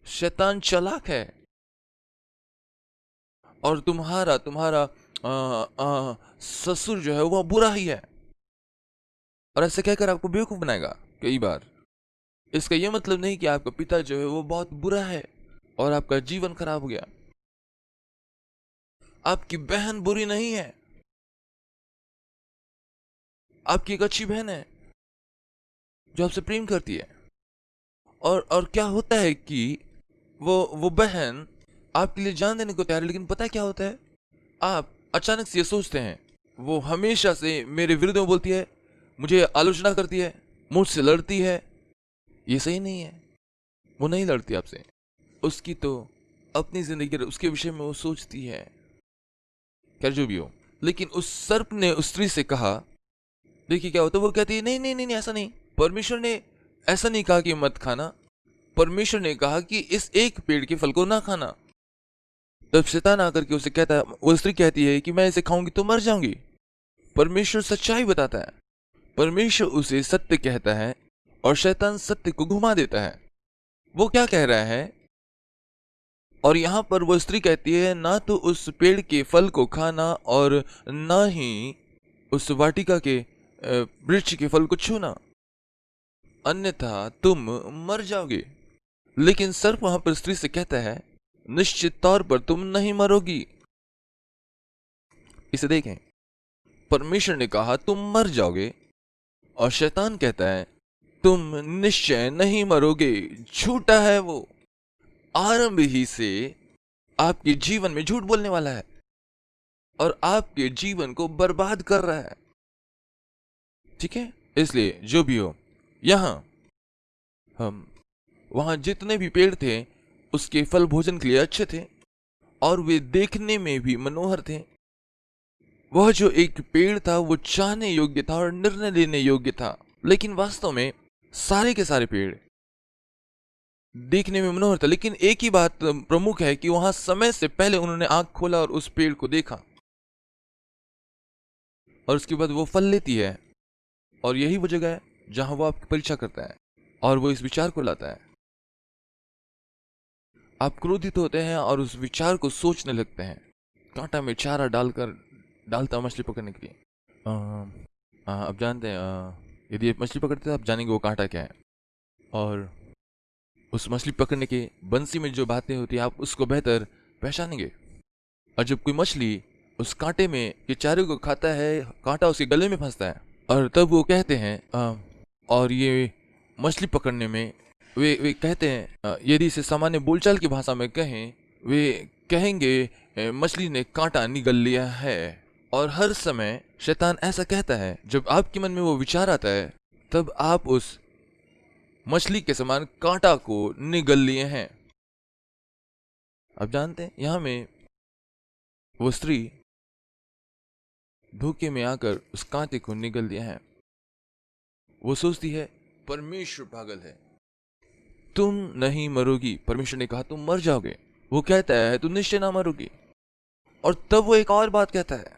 शैतान चालाक है और तुम्हारा तुम्हारा ससुर जो है वह बुरा ही है, और ऐसे कहकर आपको बेवकूफ बनाएगा कई बार। इसका यह मतलब नहीं कि आपका पिता जो है वो बहुत बुरा है और आपका जीवन खराब हो गया। आपकी बहन बुरी नहीं है, आपकी एक अच्छी बहन है जो आपसे प्रेम करती है। और क्या होता है कि वो बहन आपके लिए जान देने को तैयार है, लेकिन पता है क्या होता है, आप अचानक से ये सोचते हैं वो हमेशा से मेरे विरुद्ध में बोलती है, मुझे आलोचना करती है, मुझसे लड़ती है। ये सही नहीं है। वो नहीं लड़ती आपसे, उसकी तो अपनी जिंदगी उसके विषय में वो सोचती है। खैर जो भी हो, लेकिन उस सर्प ने उस स्त्री से कहा, देखिए क्या होता है, वो कहती है नहीं नहीं नहीं, नहीं ऐसा नहीं, परमेश्वर ने ऐसा नहीं कहा कि मत खाना, परमेश्वर ने कहा कि इस एक पेड़ के फल को ना खाना। तब शैतान आकर के उसे कहता है, वो स्त्री कहती है कि मैं इसे खाऊंगी तो मर जाऊंगी। परमेश्वर सच्चाई बताता है, परमेश्वर उसे सत्य कहता है और शैतान सत्य को घुमा देता है। वो क्या कह रहा है, और यहां पर वो स्त्री कहती है ना तो उस पेड़ के फल को खाना और ना ही उस वाटिका के वृक्ष के फल को छूना, अन्यथा तुम मर जाओगे। लेकिन सर्प वहां पर स्त्री से कहता है, निश्चित तौर पर तुम नहीं मरोगी। इसे देखें, परमेश्वर ने कहा तुम मर जाओगे और शैतान कहता है तुम निश्चय नहीं मरोगे। झूठा है वो, आरंभ ही से आपके जीवन में झूठ बोलने वाला है और आपके जीवन को बर्बाद कर रहा है। ठीक है, इसलिए जो भी हो, यहां हम वहां जितने भी पेड़ थे उसके फल भोजन के लिए अच्छे थे और वे देखने में भी मनोहर थे। वह जो एक पेड़ था वो चाहने योग्य था और निर्णय लेने योग्य था, लेकिन वास्तव में सारे के सारे पेड़ देखने में मनोहर था। लेकिन एक ही बात प्रमुख है कि वहां समय से पहले उन्होंने आंख खोला और उस पेड़ को देखा, और उसके बाद वो फल लेती है। और यही वो जगह है जहां वो आपकी परीक्षा करता है और वो इस विचार को लाता है। आप क्रोधित होते हैं और उस विचार को सोचने लगते हैं, कांटा में चारा डालता मछली पकड़ने के लिए। आप जानते हैं, यदि आप मछली पकड़ते हैं आप जानेंगे वो कांटा क्या है, और उस मछली पकड़ने के बंसी में जो बातें होती है आप उसको बेहतर पहचानेंगे। और जब कोई मछली उस कांटे में के चारे को खाता है, कांटा उसके गले में फंसता है, और तब वो कहते हैं और ये मछली पकड़ने में वे कहते हैं, यदि इसे सामान्य बोलचाल की भाषा में कहें, वे कहेंगे मछली ने कांटा निगल लिया है। और हर समय शैतान ऐसा कहता है, जब आपके मन में वो विचार आता है तब आप उस मछली के समान कांटा को निगल लिए हैं। आप जानते हैं, यहां में वो स्त्री धोखे में आकर उस कांटे को निगल दिया है। वो सोचती है परमेश्वर पागल है, तुम नहीं मरोगी, परमेश्वर ने कहा तुम मर जाओगे। वो कहता है तुम निश्चय ना मरोगी। और तब वो एक और बात कहता है,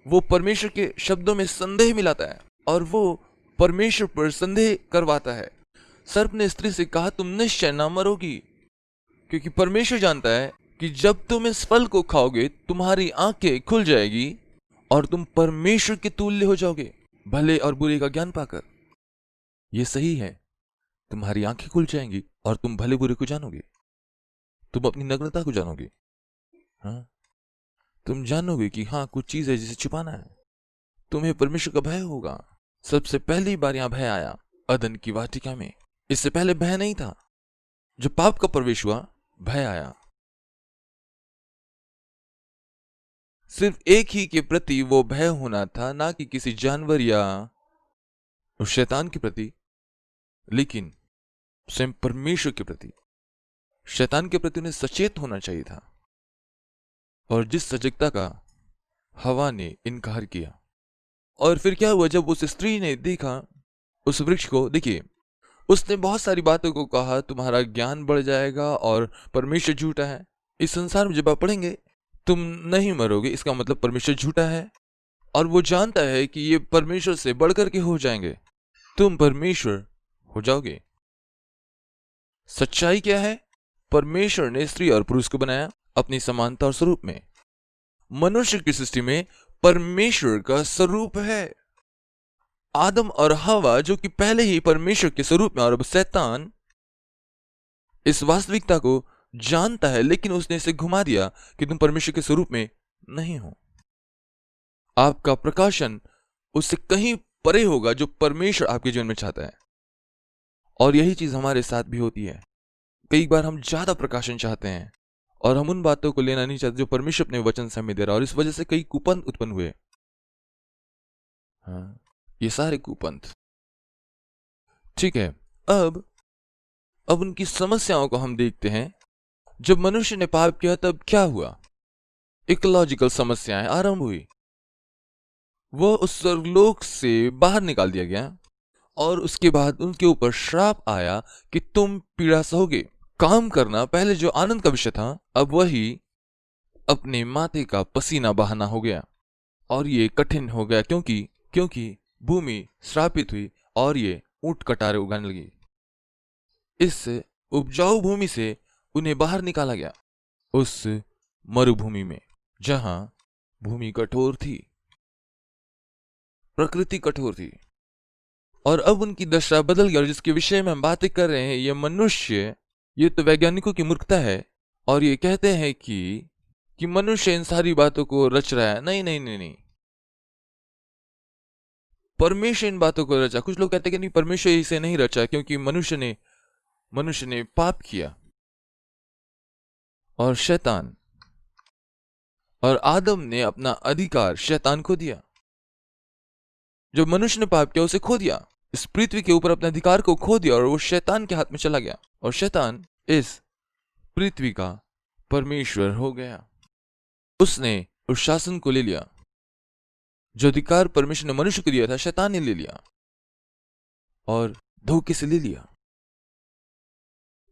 वो परमेश्वर के शब्दों में संदेह मिलाता है और वो परमेश्वर पर संदेह करवाता है। सर्प ने स्त्री से कहा तुम निश्चय ना मरोगी, क्योंकि परमेश्वर जानता है कि जब तुम इस फल को खाओगे तुम्हारी आंखें खुल जाएगी और तुम परमेश्वर के तुल्य हो जाओगे, भले और बुरे का ज्ञान पाकर। यह सही है, तुम्हारी आंखें खुल जाएंगी और तुम भले बुरे को जानोगे, तुम अपनी नग्नता को जानोगे। हाँ, तुम जानोगे कि हाँ कुछ चीज है जिसे छुपाना है। तुम्हें परमेश्वर का भय होगा। सबसे पहली बार यहां भय आया अदन की वाटिका में। इससे पहले भय नहीं था। जब पाप का प्रवेश हुआ भय आया। सिर्फ एक ही के प्रति वो भय होना था, ना कि किसी जानवर या उस शैतान के प्रति, लेकिन स्वयं परमेश्वर के प्रति। शैतान के प्रति उन्हें सचेत होना चाहिए था, और जिस सजगता का हवा ने इनकार किया। और फिर क्या हुआ, जब उस स्त्री ने देखा उस वृक्ष को, देखिए उसने बहुत सारी बातों को कहा, तुम्हारा ज्ञान बढ़ जाएगा और परमेश्वर झूठा है। इस संसार में जब आप पढ़ेंगे तुम नहीं मरोगे, इसका मतलब परमेश्वर झूठा है और वो जानता है कि ये परमेश्वर से बढ़कर के हो जाएंगे, तुम परमेश्वर हो जाओगे। सच्चाई क्या है? परमेश्वर ने स्त्री और पुरुष को बनाया अपनी समानता और स्वरूप में। मनुष्य की सृष्टि में परमेश्वर का स्वरूप है। आदम और हवा जो कि पहले ही परमेश्वर के स्वरूप में, और अब शैतान इस वास्तविकता को जानता है, लेकिन उसने इसे घुमा दिया कि तुम परमेश्वर के स्वरूप में नहीं हो। आपका प्रकाशन उससे कहीं परे होगा जो परमेश्वर आपके जीवन में चाहता है। और यही चीज हमारे साथ भी होती है। कई बार हम ज्यादा प्रकाशन चाहते हैं और हम उन बातों को लेना नहीं चाहते जो परमेश्वर अपने वचन से हमें दे रहा है, और इस वजह से कई कुपंथ उत्पन्न हुए। हाँ, ये सारे कुपंथ, ठीक है। अब उनकी समस्याओं को हम देखते हैं। जब मनुष्य ने पाप किया तब क्या हुआ? इकोलॉजिकल समस्याएं आरंभ हुई। वो उस स्वर्गलोक से बाहर निकाल दिया गया और उसके बाद उनके ऊपर श्राप आया कि तुम पीड़ा सहोगे। काम करना पहले जो आनंद का विषय था, अब वही अपने माथे का पसीना बहाना हो गया। और ये कठिन हो गया क्योंकि भूमि श्रापित हुई और ये ऊंट कटारे उगाने लगी। इस उपजाऊ भूमि से उन्हें बाहर निकाला गया, उस मरुभूमि में जहां भूमि कठोर थी, प्रकृति कठोर थी। और अब उनकी दशा बदल गई। और जिसके विषय में हम बातें कर रहे हैं, ये मनुष्य, ये तो वैज्ञानिकों की मूर्खता है। और ये कहते हैं कि मनुष्य इन सारी बातों को रच रहा है। नहीं नहीं नहीं नहीं, परमेश्वर इन बातों को रचा। कुछ लोग कहते हैं कि नहीं, परमेश्वर इसे नहीं रचा क्योंकि मनुष्य ने पाप किया। और शैतान और आदम ने अपना अधिकार शैतान को दिया। जब मनुष्य ने पाप किया, उसे खो दिया, इस पृथ्वी के ऊपर अपने अधिकार को खो दिया और वो शैतान के हाथ में चला गया। और शैतान इस पृथ्वी का परमेश्वर हो गया। उसने उस शासन को ले लिया। जो अधिकार परमेश्वर ने मनुष्य को दिया था, शैतान ने ले लिया और धोखे से ले लिया।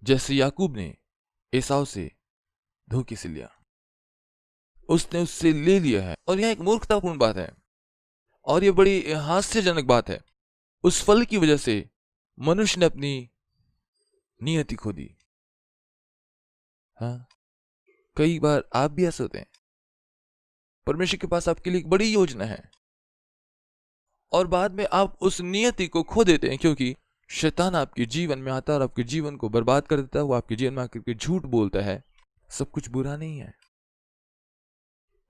जैसे याकूब ने एसाव से धोखे से लिया, उसने उससे ले लिया है। और यह एक मूर्खतापूर्ण बात है और यह बड़ी हास्यजनक बात है। उस फल की वजह से मनुष्य ने अपनी नियति खो दी। हाँ, कई बार आप भी ऐसे होते हैं। परमेश्वर के पास आपके लिए एक बड़ी योजना है और बाद में आप उस नियति को खो देते हैं क्योंकि शैतान आपके जीवन में आता है और आपके जीवन को बर्बाद कर देता है। वो आपके जीवन में आकर के झूठ बोलता है। सब कुछ बुरा नहीं है।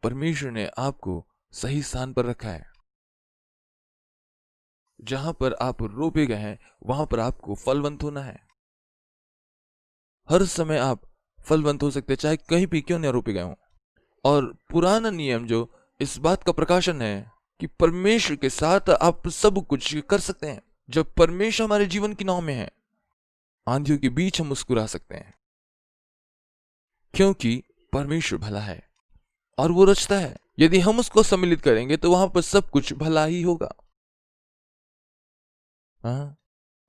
परमेश्वर ने आपको सही स्थान पर रखा है। जहां पर आप रोपे गए हैं, वहां पर आपको फलवंत होना है। हर समय आप फलवंत हो सकते, चाहे कहीं भी क्यों न रोपे गए हों। और पुराना नियम जो इस बात का प्रकाशन है कि परमेश्वर के साथ आप सब कुछ कर सकते हैं। जब परमेश्वर हमारे जीवन की नाव में है, आंधियों के बीच हम मुस्कुरा सकते हैं क्योंकि परमेश्वर भला है और वो रचता है। यदि हम उसको सम्मिलित करेंगे तो वहां पर सब कुछ भला ही होगा। हाँ,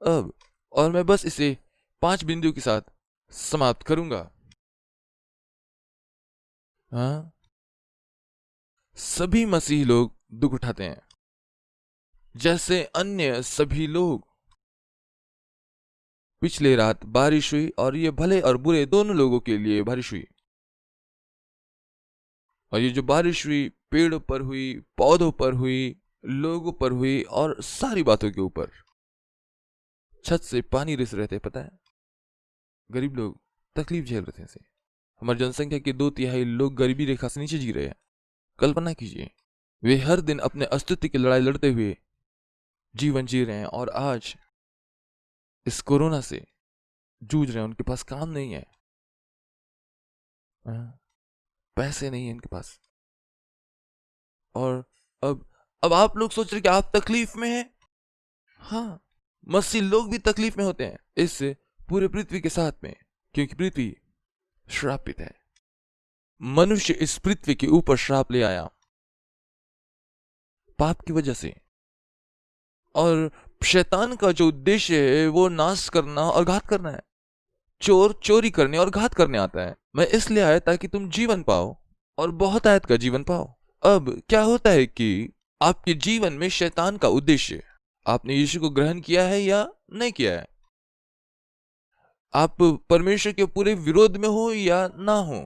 अब और मैं बस इसे 5 बिंदु के साथ समाप्त करूंगा। हाँ, सभी मसीही लोग दुख उठाते हैं जैसे अन्य सभी लोग। पिछले रात बारिश हुई और ये भले और बुरे दोनों लोगों के लिए बारिश हुई। और ये जो बारिश हुई, पेड़ों पर हुई, पौधों पर हुई, लोगों पर हुई और सारी बातों के ऊपर। छत से पानी रिस रहे थे, पता है। गरीब लोग तकलीफ झेल रहे थे। हमारी जनसंख्या के 2/3 लोग गरीबी रेखा से नीचे जी रहे हैं। कल्पना कीजिए, वे हर दिन अपने अस्तित्व की लड़ाई लड़ते हुए जीवन जी रहे हैं और आज इस कोरोना से जूझ रहे हैं। उनके पास काम नहीं है, पैसे नहीं है इनके पास। और अब आप लोग सोच रहे कि आप तकलीफ में हैं। हाँ, मसीह लोग भी तकलीफ में होते हैं इस पूरे पृथ्वी के साथ में, क्योंकि पृथ्वी श्रापित है। मनुष्य इस पृथ्वी के ऊपर श्राप ले आया पाप की वजह से। और शैतान का जो उद्देश्य है वो नाश करना और घात करना है। चोर चोरी करने और घात करने आता है। मैं इसलिए आया ताकि तुम जीवन पाओ और बहुत आयत का जीवन पाओ। अब क्या होता है कि आपके जीवन में शैतान का उद्देश्य, आपने यीशु को ग्रहण किया है या नहीं किया है, आप परमेश्वर के पूरे विरोध में हो या ना हो,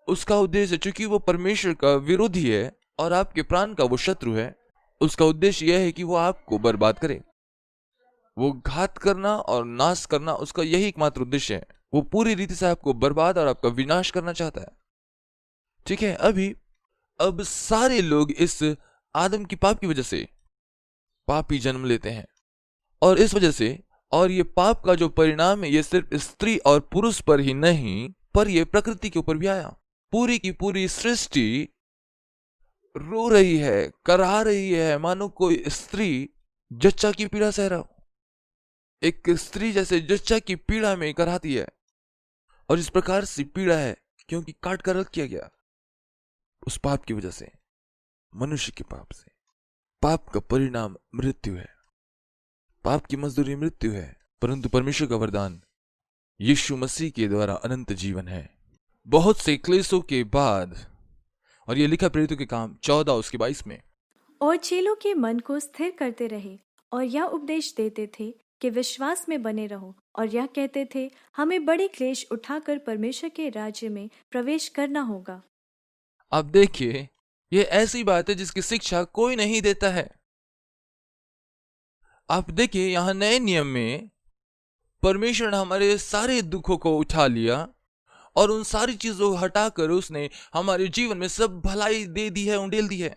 उसका उद्देश्य, चूंकि वो परमेश्वर का विरोधी है और आपके प्राण का वो शत्रु है, उसका उद्देश्य यह है कि वो आपको बर्बाद करे। वो घात करना और नाश करना, उसका यही एकमात्र उद्देश्य है। वो पूरी रीति से आपको बर्बाद और आपका विनाश करना चाहता है। ठीक है, अब सारे लोग इस आदम की पाप की वजह से पापी जन्म लेते हैं, और इस वजह से, और ये पाप का जो परिणाम है, ये सिर्फ स्त्री और पुरुष पर ही नहीं, पर ये प्रकृति के ऊपर भी आया। पूरी की पूरी सृष्टि रो रही है, कराह रही है, मानो कोई स्त्री जच्चा की पीड़ा सह रहा हो। एक स्त्री जैसे जच्चा की पीड़ा में कराहती है, और इस प्रकार से पीड़ा है क्योंकि काट कर रख किया गया उस पाप की वजह से, मनुष्य के पाप से। पाप का परिणाम मृत्यु है, पाप की मजदूरी मृत्यु है, परंतु परमेश्वर का वरदान यीशु मसीह के द्वारा अनंत जीवन है। बहुत से क्लेशों के बाद, और ये लिखा प्रेरितों के काम 14 उसके 22 में। और चेलों के मन को स्थिर करते रहे और यह उपदेश देते थे कि विश्वास में बने रहो, और यह कहते थे हमें बड़े क्लेश उठाकर परमेश्वर के राज्य में प्रवेश करना होगा। अब देखिए, ये ऐसी बात है जिसकी शिक्षा कोई नहीं देता है। आप देखिए, यहां नए नियम में परमेश्वर ने हमारे सारे दुखों को उठा लिया और उन सारी चीजों को हटाकर उसने हमारे जीवन में सब भलाई दे दी है, उंडेल दी है।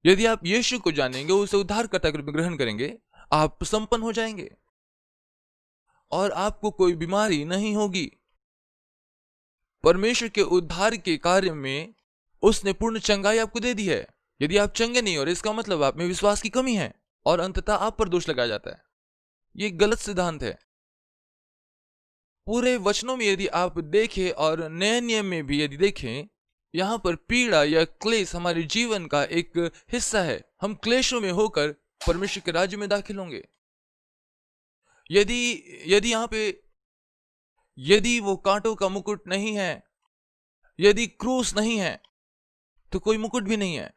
यदि आप यीशु को जानेंगे, उसे उद्धारकर्ता के रूप में ग्रहण करेंगे, आप संपन्न हो जाएंगे और आपको कोई बीमारी नहीं होगी। परमेश्वर के उद्धार के कार्य में उसने पूर्ण चंगाई आपको दे दी है। यदि आप चंगे नहीं हो रहे, इसका मतलब आप में विश्वास की कमी है और अंततः आप पर दोष लगाया जाता है। ये गलत सिद्धांत है। पूरे वचनों में यदि आप देखें और नए नियम में भी यदि देखें, यहां पर पीड़ा या क्लेश हमारे जीवन का एक हिस्सा है। हम क्लेशों में होकर परमेश्वर के राज्य में दाखिल होंगे। यदि यहां पे यदि वो कांटों का मुकुट नहीं है, यदि क्रूस नहीं है, तो कोई मुकुट भी नहीं है।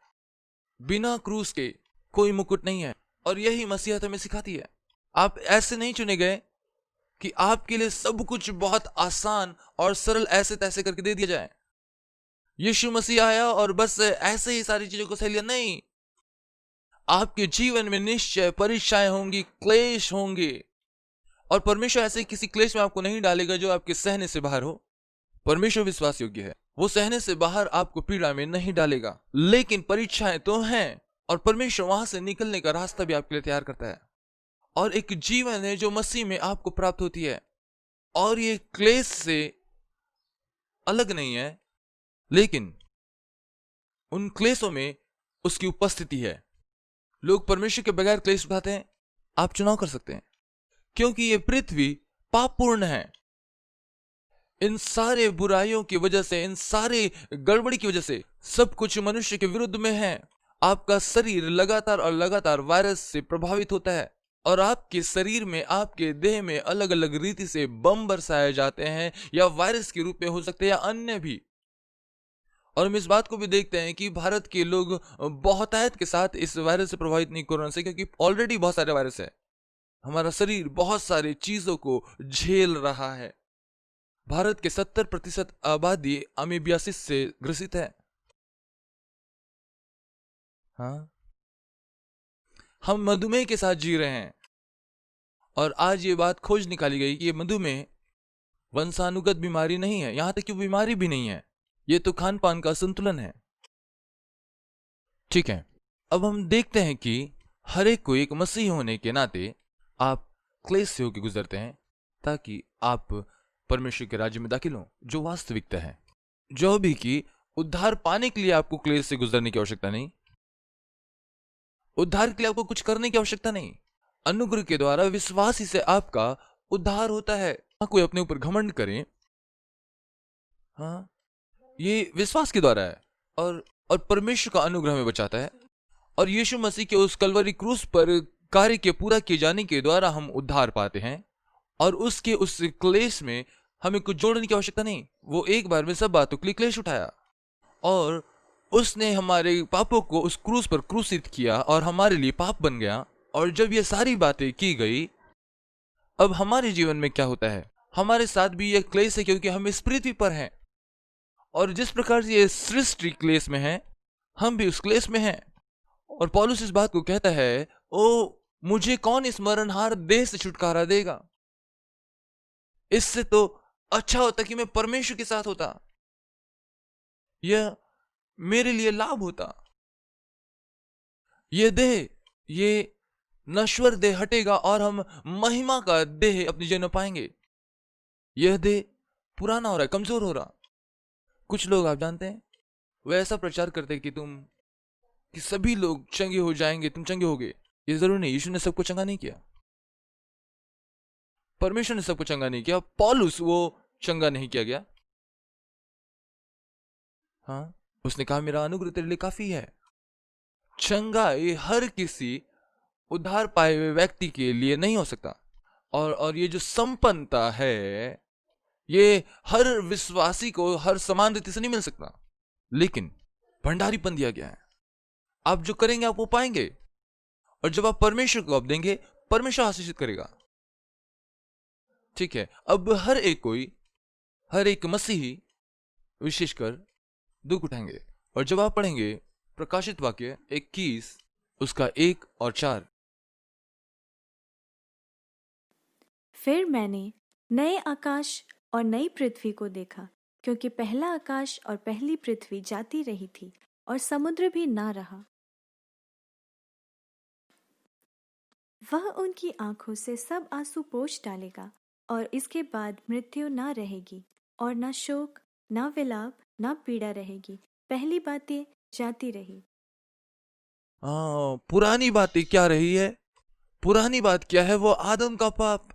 बिना क्रूस के कोई मुकुट नहीं है। और यही मसीहत हमें सिखाती है। आप ऐसे नहीं चुने गए कि आपके लिए सब कुछ बहुत आसान और सरल ऐसे तैसे करके दे दिया जाए। यीशु मसीह आया और बस ऐसे ही सारी चीजों को सह लिया, नहीं। आपके जीवन में निश्चय परीक्षाएं होंगी, क्लेश होंगे, और परमेश्वर ऐसे किसी क्लेश में आपको नहीं डालेगा जो आपके सहने से बाहर हो। परमेश्वर विश्वास योग्य है, वो सहने से बाहर आपको पीड़ा में नहीं डालेगा। लेकिन परीक्षाएं तो हैं, और परमेश्वर वहां से निकलने का रास्ता भी आपके लिए तैयार करता है। और एक जीवन है जो मसीह में आपको प्राप्त होती है, और ये क्लेश से अलग नहीं है, लेकिन उन क्लेशों में उसकी उपस्थिति है। लोग परमेश्वर के बगैर क्लेश उठाते हैं। आप चुनाव कर सकते हैं, क्योंकि ये पृथ्वी पापपूर्ण है। इन सारे बुराइयों की वजह से, इन सारे गड़बड़ी की वजह से सब कुछ मनुष्य के विरुद्ध में है। आपका शरीर लगातार और लगातार वायरस से प्रभावित होता है, और आपके शरीर में, आपके देह में अलग अलग रीति से बम बरसाए जाते हैं, या वायरस के रूप में हो सकते हैं या अन्य भी। और हम इस बात को भी देखते हैं कि भारत के लोग बहुतायत के साथ इस वायरस से प्रभावित नहीं, कोरोना से, क्योंकि ऑलरेडी बहुत सारे वायरस है। हमारा शरीर बहुत सारी चीजों को झेल रहा है। भारत के 70% आबादी अमीबियासिस से ग्रसित है। हाँ, हम मधुमेह के साथ जी रहे हैं, और आज ये बात खोज निकाली गई कि ये मधुमेह वंशानुगत बीमारी नहीं है, यहां तक कि बीमारी भी नहीं है, ये तो खान पान का संतुलन है। ठीक है, अब हम देखते हैं कि हर एक को एक मसीह होने के नाते आप क्लेश से होकर गुजरते हैं, ताकि आप परमेश्वर के राज्य में दाखिल हो, जो वास्तविकता है। जो भी कि उद्धार पाने के लिए आपको क्लेश से गुजरने की आवश्यकता नहीं, उद्धार के लिए आपको कुछ करने की आवश्यकता नहीं। अनुग्रह के द्वारा विश्वास ही से आपका उद्धार होता है। कोई अपने ऊपर घमंड करे, हाँ, ये विश्वास के द्वारा है, और परमेश्वर का अनुग्रह में बचाता है। और यीशु मसीह के उस कलवरी क्रूस पर कार्य के पूरा किए जाने के द्वारा हम उद्धार पाते हैं, और उसके उस क्लेश में हमें कुछ जोड़ने की आवश्यकता नहीं। वो एक बार में सब बातों के लिए क्लेश उठाया, और उसने हमारे पापों को उस क्रूस पर क्रूसित किया और हमारे लिए पाप बन गया। और जब ये सारी बातें की गई, अब हमारे जीवन में क्या होता है? हमारे साथ भी ये क्लेश है, क्योंकि हम इस पृथ्वी पर हैं। और जिस प्रकार से ये सृष्टि क्लेश में है, हम भी उस क्लेश में हैं। और पौलुस इस बात को कहता है, ओ मुझे कौन इस मरणहार देह से छुटकारा देगा? इससे तो अच्छा होता कि मैं परमेश्वर के साथ होता, यह मेरे लिए लाभ होता। यह देह, ये नश्वर देह हटेगा और हम महिमा का देह अपनी जन्म पाएंगे। यह देह पुराना हो रहा है, कमजोर हो रहा। कुछ लोग आप जानते हैं, वे ऐसा प्रचार करते हैं कि सभी लोग चंगे हो जाएंगे, तुम चंगे होगे। ये जरूर नहीं। यीशु ने सबको चंगा नहीं किया, परमेश्वर ने सबको चंगा नहीं किया, पौलुस वो चंगा नहीं किया गया। हाँ, उसने कहा मेरा अनुग्रह तेरे लिए काफी है। चंगाई हर किसी उद्धार पाए हुए व्यक्ति के लिए नहीं हो सकता। और ये जो संपन्नता है, ये हर विश्वासी को हर समान रीति से नहीं मिल सकता, लेकिन भंडारीपन दिया गया है। आप जो करेंगे आप वो पाएंगे, और जब आप परमेश्वर को आप देंगे, परमेश्वर आशीषित करेगा। ठीक है। अब हर एक मसीही विशेषकर दुख उठाएंगे। और जब आप पढ़ेंगे प्रकाशित वाक्य 21 उसका 1 और 4, फिर मैंने नए आकाश और नई पृथ्वी को देखा, क्योंकि पहला आकाश और पहली पृथ्वी जाती रही थी और समुद्र भी ना रहा। वह उनकी आंखों से सब आंसू पोंछ डालेगा, और इसके बाद मृत्यु ना रहेगी, और ना शोक, ना विलाप, ना पीड़ा रहेगी। पहली बातें जाती रही। पुरानी बातें क्या रही है? पुरानी बात क्या है? वो आदम का पाप,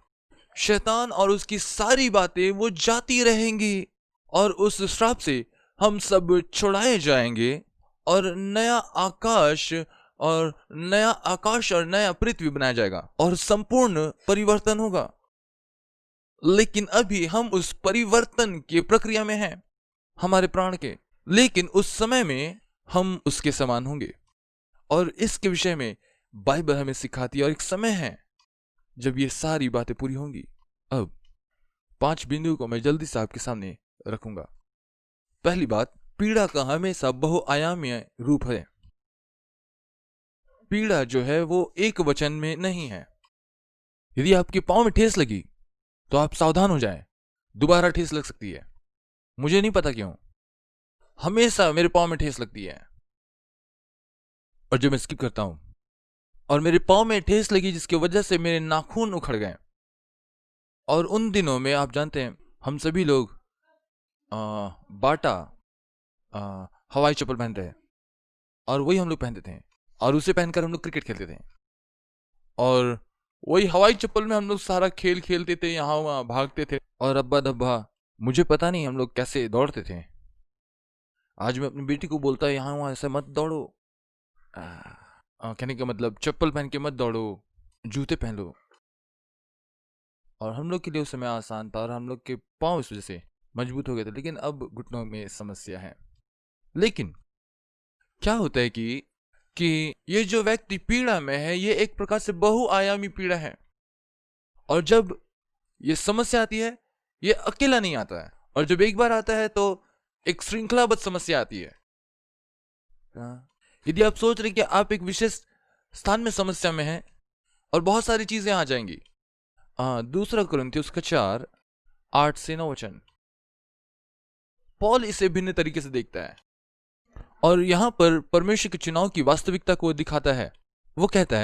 शैतान और उसकी सारी बातें वो जाती रहेंगी, और उस श्राप से हम सब छुड़ाए जाएंगे, और नया आकाश और नया पृथ्वी बनाया जाएगा, और संपूर्ण परिवर्तन होगा। लेकिन अभी हम उस परिवर्तन की प्रक्रिया में हैं, हमारे प्राण के। लेकिन उस समय में हम उसके समान होंगे, और इसके विषय में बाइबल हमें सिखाती है। और एक समय है जब ये सारी बातें पूरी होंगी। अब 5 बिंदुओं को मैं जल्दी से आपके सामने रखूंगा। पहली बात, पीड़ा का हमेशा बहुआयामीय रूप है। पीड़ा जो है वो एक वचन में नहीं है। यदि आपके पांव में ठेस लगी तो आप सावधान हो जाएं, दोबारा ठेस लग सकती है। मुझे नहीं पता क्यों, हमेशा मेरे पांव में ठेस लगती है, और जब मैं स्किप करता हूं और मेरे पांव में ठेस लगी जिसकी वजह से मेरे नाखून उखड़ गए। और उन दिनों में आप जानते हैं हम सभी लोग बाटा हवाई चप्पल पहनते हैं, और वही हम लोग पहनते थे, और उसे पहनकर हम लोग क्रिकेट खेलते थे, और वही हवाई चप्पल में हम लोग सारा खेल खेलते थे, यहाँ वहाँ भागते थे। और अब्बा दब्बा मुझे पता नहीं हम लोग कैसे दौड़ते थे। आज मैं अपनी बेटी को बोलता है यहाँ वहाँ ऐसे मत दौड़ो, कहने का मतलब चप्पल पहन के मत दौड़ो, जूते पहन लो। और हम लोग के लिए उस समय आसान था, और हम लोग के पाँव इस वजह से मजबूत हो गए थे। लेकिन अब घुटनों में समस्या है। लेकिन क्या होता है कि ये जो व्यक्ति पीड़ा में है, ये एक प्रकार से बहुआयामी पीड़ा है। और जब ये समस्या आती है, ये अकेला नहीं आता है, और जब एक बार आता है तो एक श्रृंखलाबद्ध समस्या आती है। यदि आप सोच रहे कि आप एक विशेष स्थान में समस्या में हैं और बहुत सारी चीजें आ जाएंगी। 2 कुरिन्थियों उसका 4, 8 से 9 वचन, पौल इसे भिन्न तरीके से देखता है, और यहां पर परमेश्वर के चुनाव की वास्तविकता को दिखाता है। वो कहता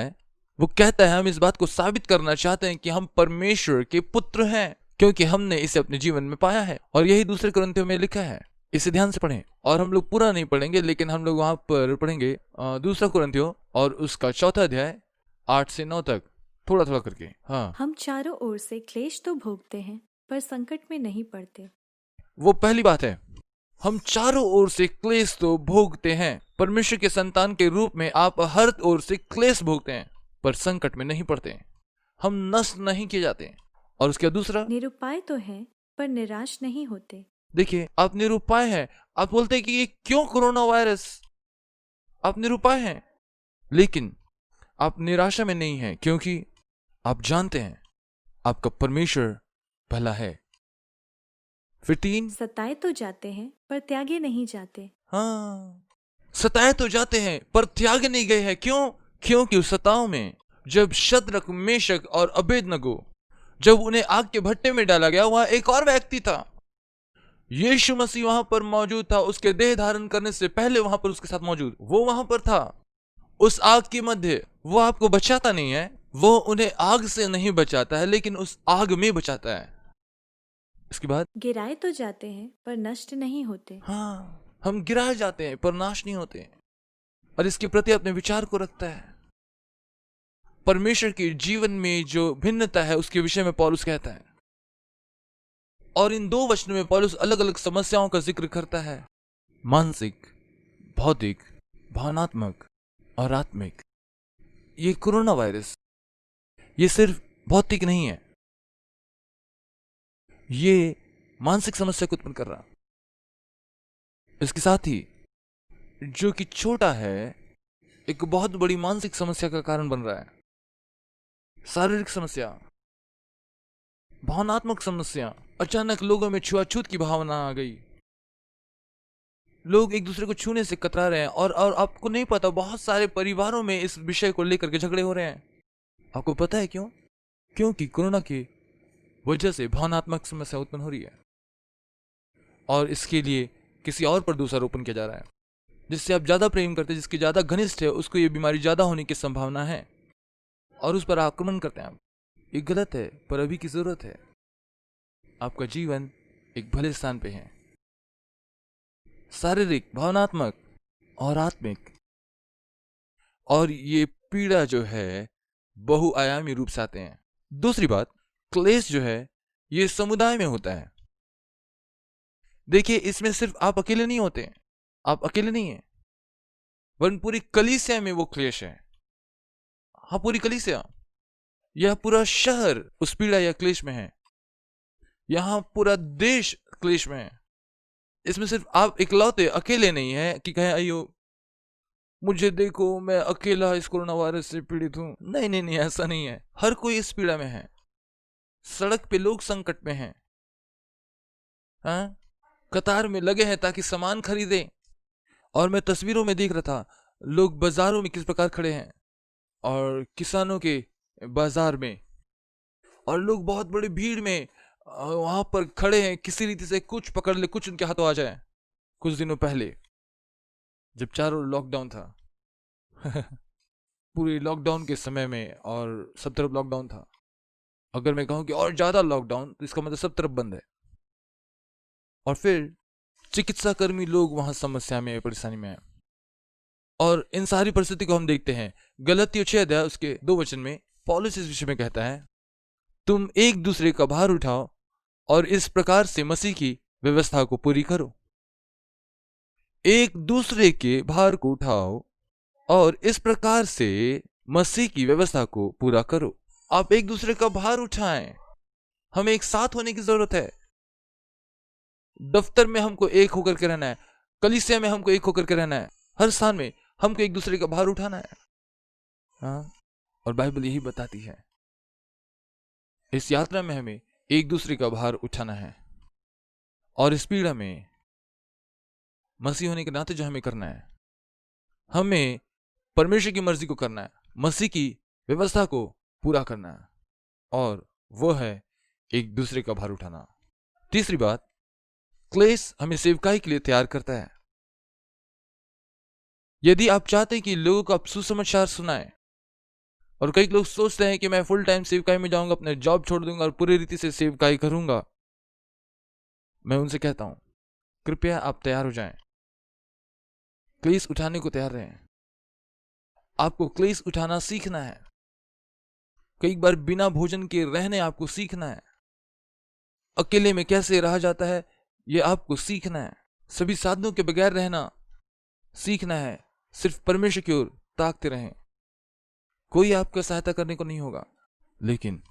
है हम इस बात को साबित करना चाहते हैं कि हम परमेश्वर के पुत्र हैं, क्योंकि हमने इसे अपने जीवन में पाया है। और यही 2 कुरिन्थियों में लिखा है। इसे ध्यान से पढ़ें, और हम लोग पूरा नहीं पढ़ेंगे, लेकिन हम लोग वहां पर पढ़ेंगे 2 कुरिन्थियों और उसका 4 अध्याय 8 से 9 तक, थोड़ा थोड़ा करके। हाँ, हम चारों ओर से क्लेश तो भोगते हैं, पर संकट में नहीं पड़ते। वो पहली बात है, हम चारों ओर से क्लेश तो भोगते हैं। परमेश्वर के संतान के रूप में आप हर ओर से क्लेश भोगते हैं, पर संकट में नहीं पड़ते। हम नष्ट नहीं किए जाते। और उसके दूसरा, निरुपाय तो हैं, पर निराश नहीं होते। देखिए, आप निरुपाय हैं। आप बोलते हैं कि ये क्यों कोरोना वायरस, आप निरुपाय हैं, लेकिन आप निराशा में नहीं हैं, क्योंकि आप जानते हैं आपका परमेश्वर भला है। फिर 3, सताए तो जाते हैं पर त्यागे नहीं जाते। हाँ, सताए तो जाते हैं पर त्यागे नहीं गए हैं। क्यों? क्योंकि उस सताओं में जब शद्रक, मेशक और अबेदनगो, जब उन्हें आग के भट्टे में डाला गया, वहां एक और व्यक्ति था। यीशु मसीह वहां पर मौजूद था। उसके देह धारण करने से पहले वहां पर उसके साथ मौजूद, वो वहां पर था उस आग के मध्य। वो आपको बचाता नहीं है, वो उन्हें आग से नहीं बचाता है, लेकिन उस आग में बचाता है। इसके बाद, गिराए तो जाते हैं पर नष्ट नहीं होते। हाँ, हम गिराए जाते हैं पर नाश नहीं होते। और इसके प्रति अपने विचार को रखता है। परमेश्वर के जीवन में जो भिन्नता है उसके विषय में पौलुस कहता है। और इन 2 वचनों में पौलुस अलग अलग समस्याओं का जिक्र करता है, मानसिक, भौतिक, भावनात्मक और आत्मिक। ये कोरोना वायरस, ये सिर्फ भौतिक नहीं है, ये मानसिक समस्या को उत्पन्न कर रहा। इसके साथ ही जो कि छोटा है, एक बहुत बड़ी मानसिक समस्या का कारण बन रहा है। शारीरिक समस्या, भावनात्मक समस्या, अचानक लोगों में छुआछूत की भावना आ गई। लोग एक दूसरे को छूने से कतरा रहे हैं। और आपको नहीं पता, बहुत सारे परिवारों में इस विषय को लेकर के झगड़े हो रहे हैं। आपको पता है क्यों? क्योंकि कोरोना की वजह से भावनात्मक समस्या उत्पन्न हो रही है, और इसके लिए किसी और पर दोषारोपण किया जा रहा है। जिससे आप ज्यादा प्रेम करते हैं, जिसके ज्यादा घनिष्ठ है, उसको ये बीमारी ज्यादा होने की संभावना है, और उस पर आक्रमण करते हैं आप। ये गलत है, पर अभी की जरूरत है। आपका जीवन एक भले स्थान पे है, शारीरिक, भावनात्मक और आत्मिक। और ये पीड़ा जो है बहुआयामी रूप से आते हैं। दूसरी बात, क्लेश जो है ये समुदाय में होता है। देखिए, इसमें सिर्फ आप अकेले नहीं होते, आप अकेले नहीं हैं, वरन पूरी कलीसिया में वो क्लेश है। हाँ, पूरी कलीसिया, यह पूरा शहर उस पीड़ा या क्लेश में है। यहां पूरा देश क्लेश में है। इसमें सिर्फ आप इकलौते अकेले नहीं है कि कहें अयो मुझे देखो, मैं अकेला इस कोरोना वायरस से पीड़ित हूं। नहीं नहीं नहीं, ऐसा नहीं है। हर कोई इस पीड़ा में है। सड़क पे लोग संकट में हैं, हाँ, कतार में लगे हैं ताकि सामान खरीदें। और मैं तस्वीरों में देख रहा था, लोग बाजारों में किस प्रकार खड़े हैं, और किसानों के बाजार में, और लोग बहुत बड़ी भीड़ में वहां पर खड़े हैं, किसी रीति से कुछ पकड़ ले, कुछ उनके हाथों आ जाए। कुछ दिनों पहले जब चारों लॉकडाउन था पूरे लॉकडाउन के समय में, और सब तरफ लॉकडाउन था। अगर मैं कहूं कि और ज्यादा लॉकडाउन, तो इसका मतलब सब तरफ बंद है। और फिर चिकित्सा कर्मी लोग वहां समस्या में, परेशानी में है। और इन सारी परिस्थिति को हम देखते हैं गलतियों 6 अध्याय उसके 2 वचन में पौलुस इस विषय में कहता है, तुम एक दूसरे का भार उठाओ और इस प्रकार से मसीह की व्यवस्था को पूरी करो। एक दूसरे के भार को उठाओ और इस प्रकार से मसीह की व्यवस्था को पूरा करो। आप एक दूसरे का भार उठाएं। हमें एक साथ होने की जरूरत है। दफ्तर में हमको एक होकर के रहना है, कलीसिया में हमको एक होकर के रहना है, हर स्थान में हमको एक दूसरे का भार उठाना है। हाँ, और बाइबल यही बताती है, इस यात्रा में हमें एक दूसरे का भार उठाना है। और इस पीड़ा में मसीह होने के नाते जो हमें करना है, हमें परमेश्वर की मर्जी को करना है, मसीह की व्यवस्था को पूरा करना है, और वो है एक दूसरे का भार उठाना। तीसरी बात, क्लेश हमें सेवकाई के लिए तैयार करता है। यदि आप चाहते हैं कि लोगों को आप सुसमाचार सुनाएं, और कई लोग सोचते हैं कि मैं फुल टाइम सेवकाई में जाऊंगा, अपने जॉब छोड़ दूंगा और पूरी रीति से सेवकाई करूंगा, मैं उनसे कहता हूं, कृपया आप तैयार हो जाएं। क्लेश उठाने को तैयार रहें। आपको क्लेश उठाना सीखना है। कई बार बिना भोजन के रहने आपको सीखना है। अकेले में कैसे रहा जाता है, यह आपको सीखना है। सभी साधनों के बगैर रहना सीखना है। सिर्फ परमेश्वर की ओर ताकते रहें। कोई आपका सहायता करने को नहीं होगा, लेकिन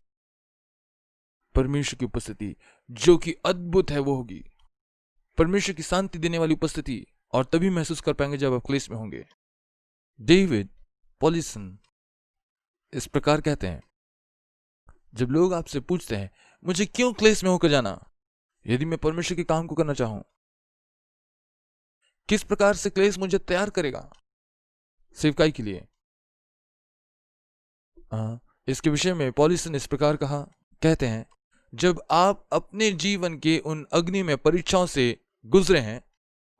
परमेश्वर की उपस्थिति जो कि अद्भुत है वो होगी। परमेश्वर की शांति देने वाली उपस्थिति और तभी महसूस कर पाएंगे जब आप क्लेश में होंगे। डेविड पॉलिसन इस प्रकार कहते हैं, जब लोग आपसे पूछते हैं मुझे क्यों क्लेश में होकर जाना, यदि मैं परमेश्वर के काम को करना चाहूं, किस प्रकार से क्लेश मुझे तैयार करेगा सेवकाई के लिए। इसके विषय में पॉलिसन इस प्रकार कहते हैं, जब आप अपने जीवन के उन अग्नि में परीक्षाओं से गुजरे हैं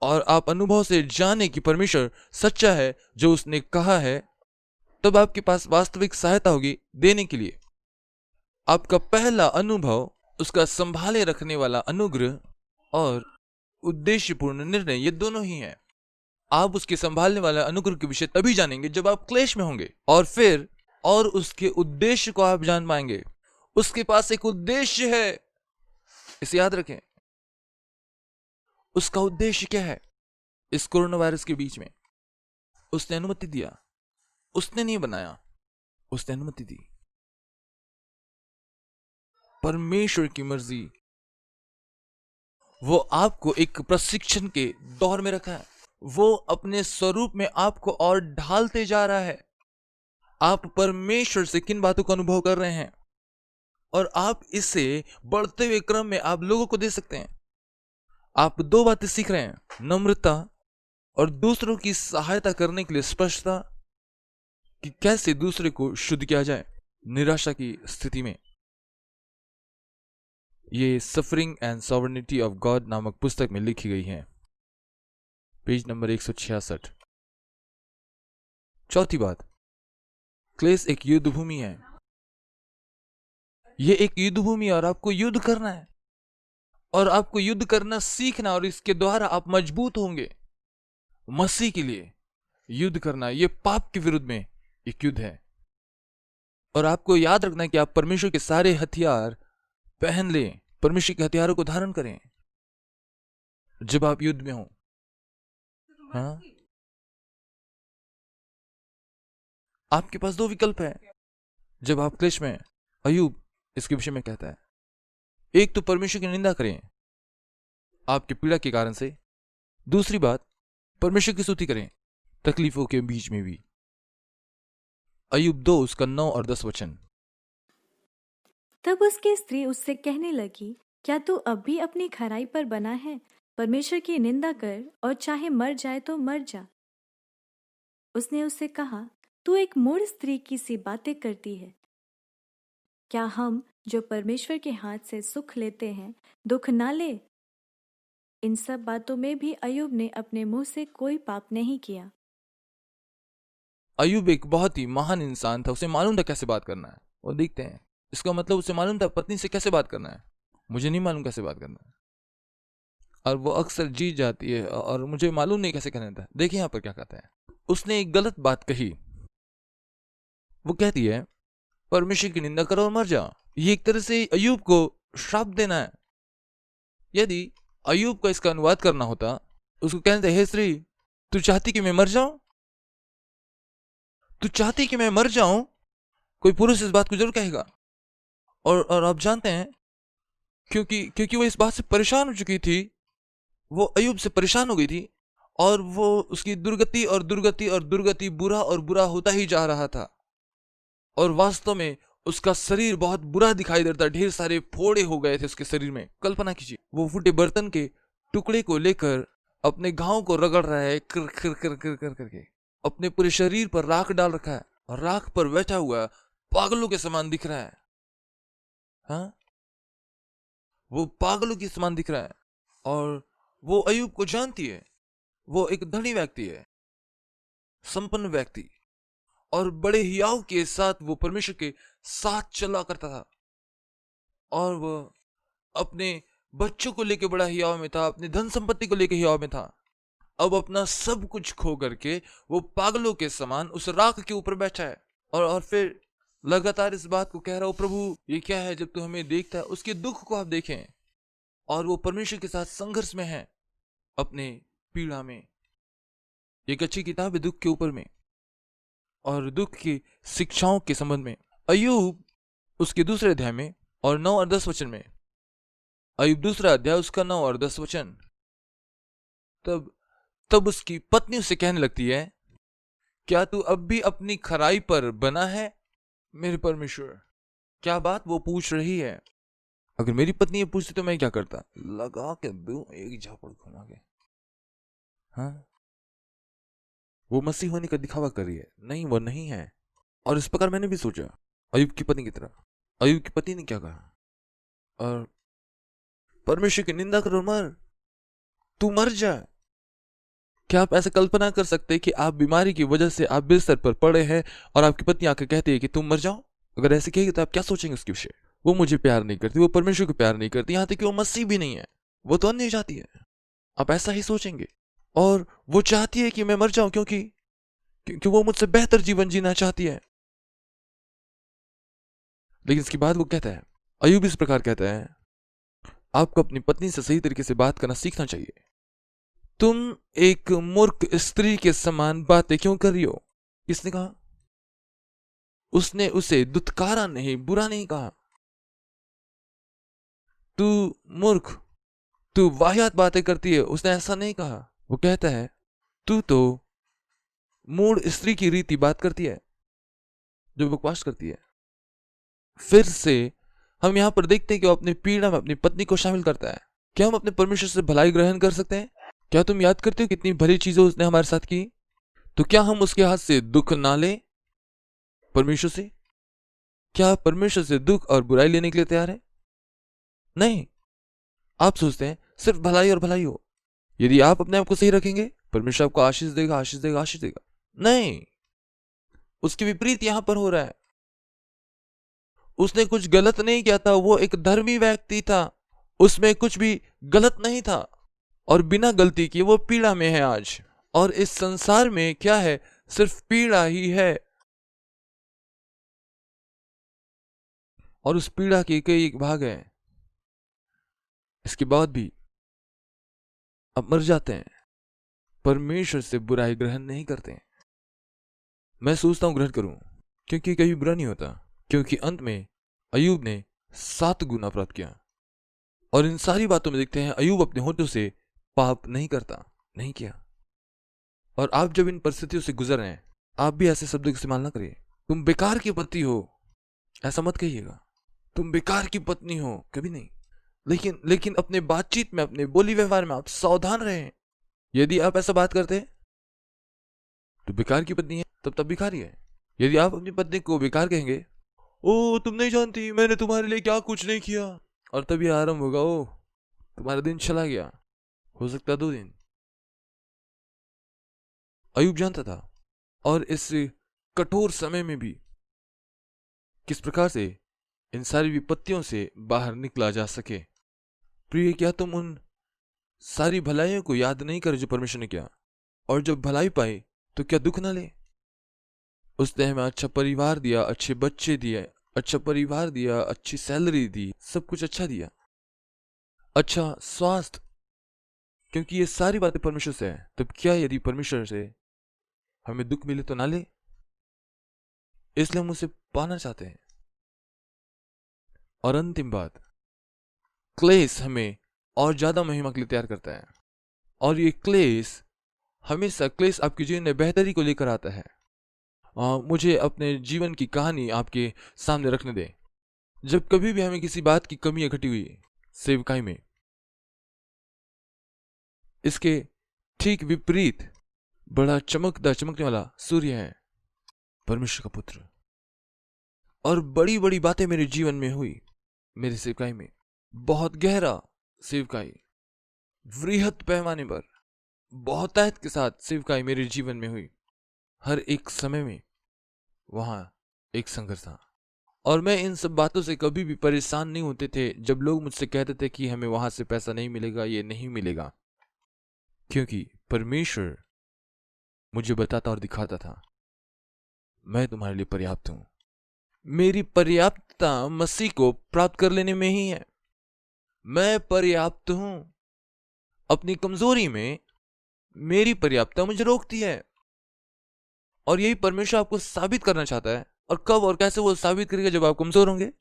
और आप अनुभव से जाने कि परमेश्वर सच्चा है जो उसने कहा है, तब आपके पास वास्तविक सहायता होगी देने के लिए। आपका पहला अनुभव उसका संभाले रखने वाला अनुग्रह और उद्देश्यपूर्ण निर्णय, ये दोनों ही हैं। आप उसके संभालने वाला अनुग्रह के विषय तभी जानेंगे जब आप क्लेश में होंगे, और फिर और उसके उद्देश्य को आप जान पाएंगे। उसके पास एक उद्देश्य है, इसे याद रखें। उसका उद्देश्य क्या है? इस कोरोना वायरस के बीच में उसने अनुमति दिया, उसने नहीं बनाया, उसने अनुमति दी। परमेश्वर की मर्जी, वो आपको एक प्रशिक्षण के दौर में रखा है। वो अपने स्वरूप में आपको और ढालते जा रहा है। आप परमेश्वर से किन बातों का अनुभव कर रहे हैं और आप इसे बढ़ते हुए क्रम में आप लोगों को दे सकते हैं। आप दो बातें सीख रहे हैं, नम्रता और दूसरों की सहायता करने के लिए स्पष्टता, कि कैसे दूसरे को शुद्ध किया जाए निराशा की स्थिति में। ये suffering and sovereignty of God नामक पुस्तक में लिखी गई है, पेज नंबर 166। चौथी बात, क्लेश एक युद्ध भूमि है। यह एक युद्ध भूमि है और आपको युद्ध करना है, और आपको युद्ध करना सीखना, और इसके द्वारा आप मजबूत होंगे। मसीह के लिए युद्ध करना, यह पाप के विरुद्ध में एक युद्ध है। और आपको याद रखना है कि आप परमेश्वर के सारे हथियार पहन लें, परमेश्वर के हथियारों को धारण करें जब आप युद्ध में हो। हाँ, आपके पास दो विकल्प है जब आप क्लेश में। अय्यूब इसके विषय में कहता है, एक तो परमेश्वर की निंदा करें आपके पीड़ा के कारण से, दूसरी बात परमेश्वर की स्तुति करें तकलीफों के बीच में भी। अय्यूब 2 उसका 9 और 10 वचन। तब उसकी स्त्री उससे कहने लगी, क्या तू अब भी अपनी खराई पर बना है? परमेश्वर की निंदा कर और चाहे मर जाए तो मर जा। उसने उससे कहा, तू एक मूढ़ स्त्री की सी बातें करती है। क्या हम जो परमेश्वर के हाथ से सुख लेते हैं दुख ना ले? इन सब बातों में भी अय्यूब ने अपने मुंह से कोई पाप नहीं किया। अय्यूब एक बहुत ही महान इंसान था, उसे मालूम था कैसे बात करना है। और देखते हैं, इसका मतलब उसे मालूम था पत्नी से कैसे बात करना है। मुझे नहीं मालूम कैसे बात करना है, और वो अक्सर जीत जाती है, और मुझे मालूम नहीं कैसे करना था। देखिए यहां पर क्या कहता है, उसने एक गलत बात कही। वो कहती है परमेश्वर की निंदा करो और मर जाओ। ये एक तरह से अय्यूब को श्राप देना है। यदि अय्यूब को इसका अनुवाद करना होता, उसको कहते, हे स्त्री, तू चाहती कि मैं मर जाऊं? तू चाहती कि मैं मर जाऊं? कोई पुरुष इस बात को जरूर कहेगा। और आप जानते हैं, क्योंकि वो इस बात से परेशान हो चुकी थी, वो अय्यूब से परेशान हो गई थी, और वो उसकी दुर्गति और दुर्गति और दुर्गति, बुरा और बुरा होता ही जा रहा था। और वास्तव में उसका शरीर बहुत बुरा दिखाई देता, ढेर सारे फोड़े हो गए थे उसके शरीर में। कल्पना कीजिए, वो फूटे बर्तन के टुकड़े को लेकर अपने घाव को रगड़ रहा है, कर कर कर कर कर करके अपने पूरे शरीर पर राख डाल रखा है, और राख पर बैठा हुआ पागलों के समान दिख रहा है। हाँ, वो पागलों के समान दिख रहा है। और वो अय्यूब को जानती है, वो एक धनी व्यक्ति है, संपन्न व्यक्ति, और बड़े हियाव के साथ वो परमेश्वर के साथ चला करता था। और वो अपने बच्चों को लेकर बड़ा हियाव में था, अपनी धन संपत्ति को लेकर हियाव में था। अब अपना सब कुछ खो करके वो पागलों के समान उस राख के ऊपर बैठा है, और फिर लगातार इस बात को कह रहा हो, प्रभु ये क्या है जब तू हमें देखता है। उसके दुख को आप देखें, और वो परमेश्वर के साथ संघर्ष में है अपने पीड़ा में। एक अच्छी किताब है दुख के ऊपर में और दुख की शिक्षाओं के संबंध में। अय्यूब उसके दूसरे अध्याय में और 9 और 10 वचन में, अय्यूब दूसरा अध्याय उसका 9 और 10 वचन। तब तब उसकी पत्नी उससे कहने लगती है, क्या तू अब भी अपनी खराई पर बना है? मेरे परमेश्वर, क्या बात वो पूछ रही है? अगर मेरी पत्नी ये पूछती तो मैं क्या करता? लगा के दूं एक झापड़ घुमा के। हाँ, वो मसीह होने का दिखावा कर रही है। नहीं, वो नहीं है। और इस प्रकार मैंने भी सोचा, अयूब की पत्नी की तरह। अयूब की पत्नी ने क्या कहा? और परमेश्वर की निंदा करो, मर, तू मर जा। क्या आप ऐसे कल्पना कर सकते हैं कि आप बीमारी की वजह से आप बिस्तर पर पड़े हैं और आपकी पत्नी आकर कहती है कि तुम मर जाओ? अगर ऐसे कहेगी तो आप क्या सोचेंगे उसके विषय? वो मुझे प्यार नहीं करती, वो परमेश्वर को प्यार नहीं करती, यहां तक कि वो मसीह भी नहीं है, वो तो अन्य जाती है। आप ऐसा ही सोचेंगे। और वो चाहती है कि मैं मर जाऊं, क्योंकि वो मुझसे बेहतर जीवन जीना चाहती है। लेकिन इसके बाद वो कहता है, अयूब इस प्रकार कहता है, आपको अपनी पत्नी से सही तरीके से बात करना सीखना चाहिए। तुम एक मूर्ख स्त्री के समान बातें क्यों कर रही हो? किसने कहा? उसने उसे दुत्कारा नहीं, बुरा नहीं कहा। तू मूर्ख, तू वाहियात बातें करती है, उसने ऐसा नहीं कहा। वो कहता है, तू तो मूढ़ स्त्री की रीति बात करती है, जो बकवास करती है। फिर से हम यहां पर देखते हैं कि वो अपनी पीड़ा में अपनी पत्नी को शामिल करता है। क्या हम अपने परमेश्वर से भलाई ग्रहण कर सकते हैं? क्या तुम याद करते हो कितनी भली चीजें उसने हमारे साथ की? तो क्या हम उसके हाथ से दुख ना लें? परमेश्वर से क्या आप परमेश्वर से दुख और बुराई लेने के लिए तैयार हैं? नहीं। आप सोचते हैं सिर्फ भलाई और भलाई हो। यदि आप अपने आप को सही रखेंगे, परमेश्वर आपको आशीष देगा, आशीष देगा, आशीष देगा। नहीं, उसके विपरीत यहां पर हो रहा है। उसने कुछ गलत नहीं किया था, वो एक धर्मी व्यक्ति था, उसमें कुछ भी गलत नहीं था, और बिना गलती के वो पीड़ा में है आज। और इस संसार में क्या है? सिर्फ पीड़ा ही है। और उस पीड़ा के कई एक भाग हैं। इसके बाद भी अब मर जाते हैं, परमेश्वर से बुराई ग्रहण नहीं करते हैं। मैं सोचता हूं ग्रहण करूं, क्योंकि कभी बुरा नहीं होता। क्योंकि अंत में अयूब ने 7 गुना प्राप्त किया। और इन सारी बातों में देखते हैं अयूब अपने होठों से पाप नहीं करता, नहीं किया। और आप जब इन परिस्थितियों से गुजर रहे हैं, आप भी ऐसे शब्दों का इस्तेमाल ना करिए। तुम बेकार की पत्नी हो, ऐसा मत कहिएगा। तुम बेकार की पत्नी हो, कभी नहीं। लेकिन अपने बातचीत में, अपने बोली व्यवहार में आप सावधान रहें। यदि आप ऐसा बात करते हैं तो बेकार की पत्नी है, तब भिखारी है। यदि आप अपनी पत्नी को बेकार कहेंगे, ओ तुम नहीं जानती मैंने तुम्हारे लिए क्या कुछ नहीं किया, और तभी आरंभ होगा, ओ तुम्हारा दिन चला गया, हो सकता 2 दिन। अयूब जानता था, और इस कठोर समय में भी किस प्रकार से इन सारी विपत्तियों से बाहर निकला जा सके। प्रिय, क्या तुम उन सारी भलाइयों को याद नहीं करे जो परमेश्वर ने किया? और जब भलाई पाई तो क्या दुख ना ले? उसने हमें अच्छा परिवार दिया, अच्छे बच्चे दिए, अच्छा परिवार दिया, अच्छी सैलरी दी, सब कुछ अच्छा दिया, अच्छा स्वास्थ्य। क्योंकि ये सारी बातें परमेश्वर से है। तब क्या यदि परमेश्वर से हमें दुख मिले तो ना ले? इसलिए हम उसे पाना चाहते हैं। और अंतिम बात, क्लेश हमें और ज्यादा महिमा के लिए तैयार करता है। और ये क्लेश हमेशा, क्लेश आपके जीवन में बेहतरी को लेकर आता है। मुझे अपने जीवन की कहानी आपके सामने रखने दें। जब कभी भी हमें किसी बात की कमी इकट्ठी हुई सेवकाई में, इसके ठीक विपरीत बड़ा चमकने वाला सूर्य है, परमेश्वर का पुत्र। और बड़ी बड़ी बातें मेरे जीवन में हुई, मेरी सेवकाई में। बहुत गहरा सेवकाई, वृहद पैमाने पर, बहुतायत के साथ सेवकाई मेरे जीवन में हुई। हर एक समय में वहां एक संघर्ष था। और मैं इन सब बातों से कभी भी परेशान नहीं होते थे जब लोग मुझसे कहते थे कि हमें वहां से पैसा नहीं मिलेगा, ये नहीं मिलेगा। क्योंकि परमेश्वर मुझे बताता और दिखाता था, मैं तुम्हारे लिए पर्याप्त हूं। मेरी पर्याप्तता मसीह को प्राप्त कर लेने में ही है। मैं पर्याप्त हूं। अपनी कमजोरी में मेरी पर्याप्तता मुझे रोकती है। और यही परमेश्वर आपको साबित करना चाहता है। और कब और कैसे वो साबित करेगा? जब आप कमजोर होंगे।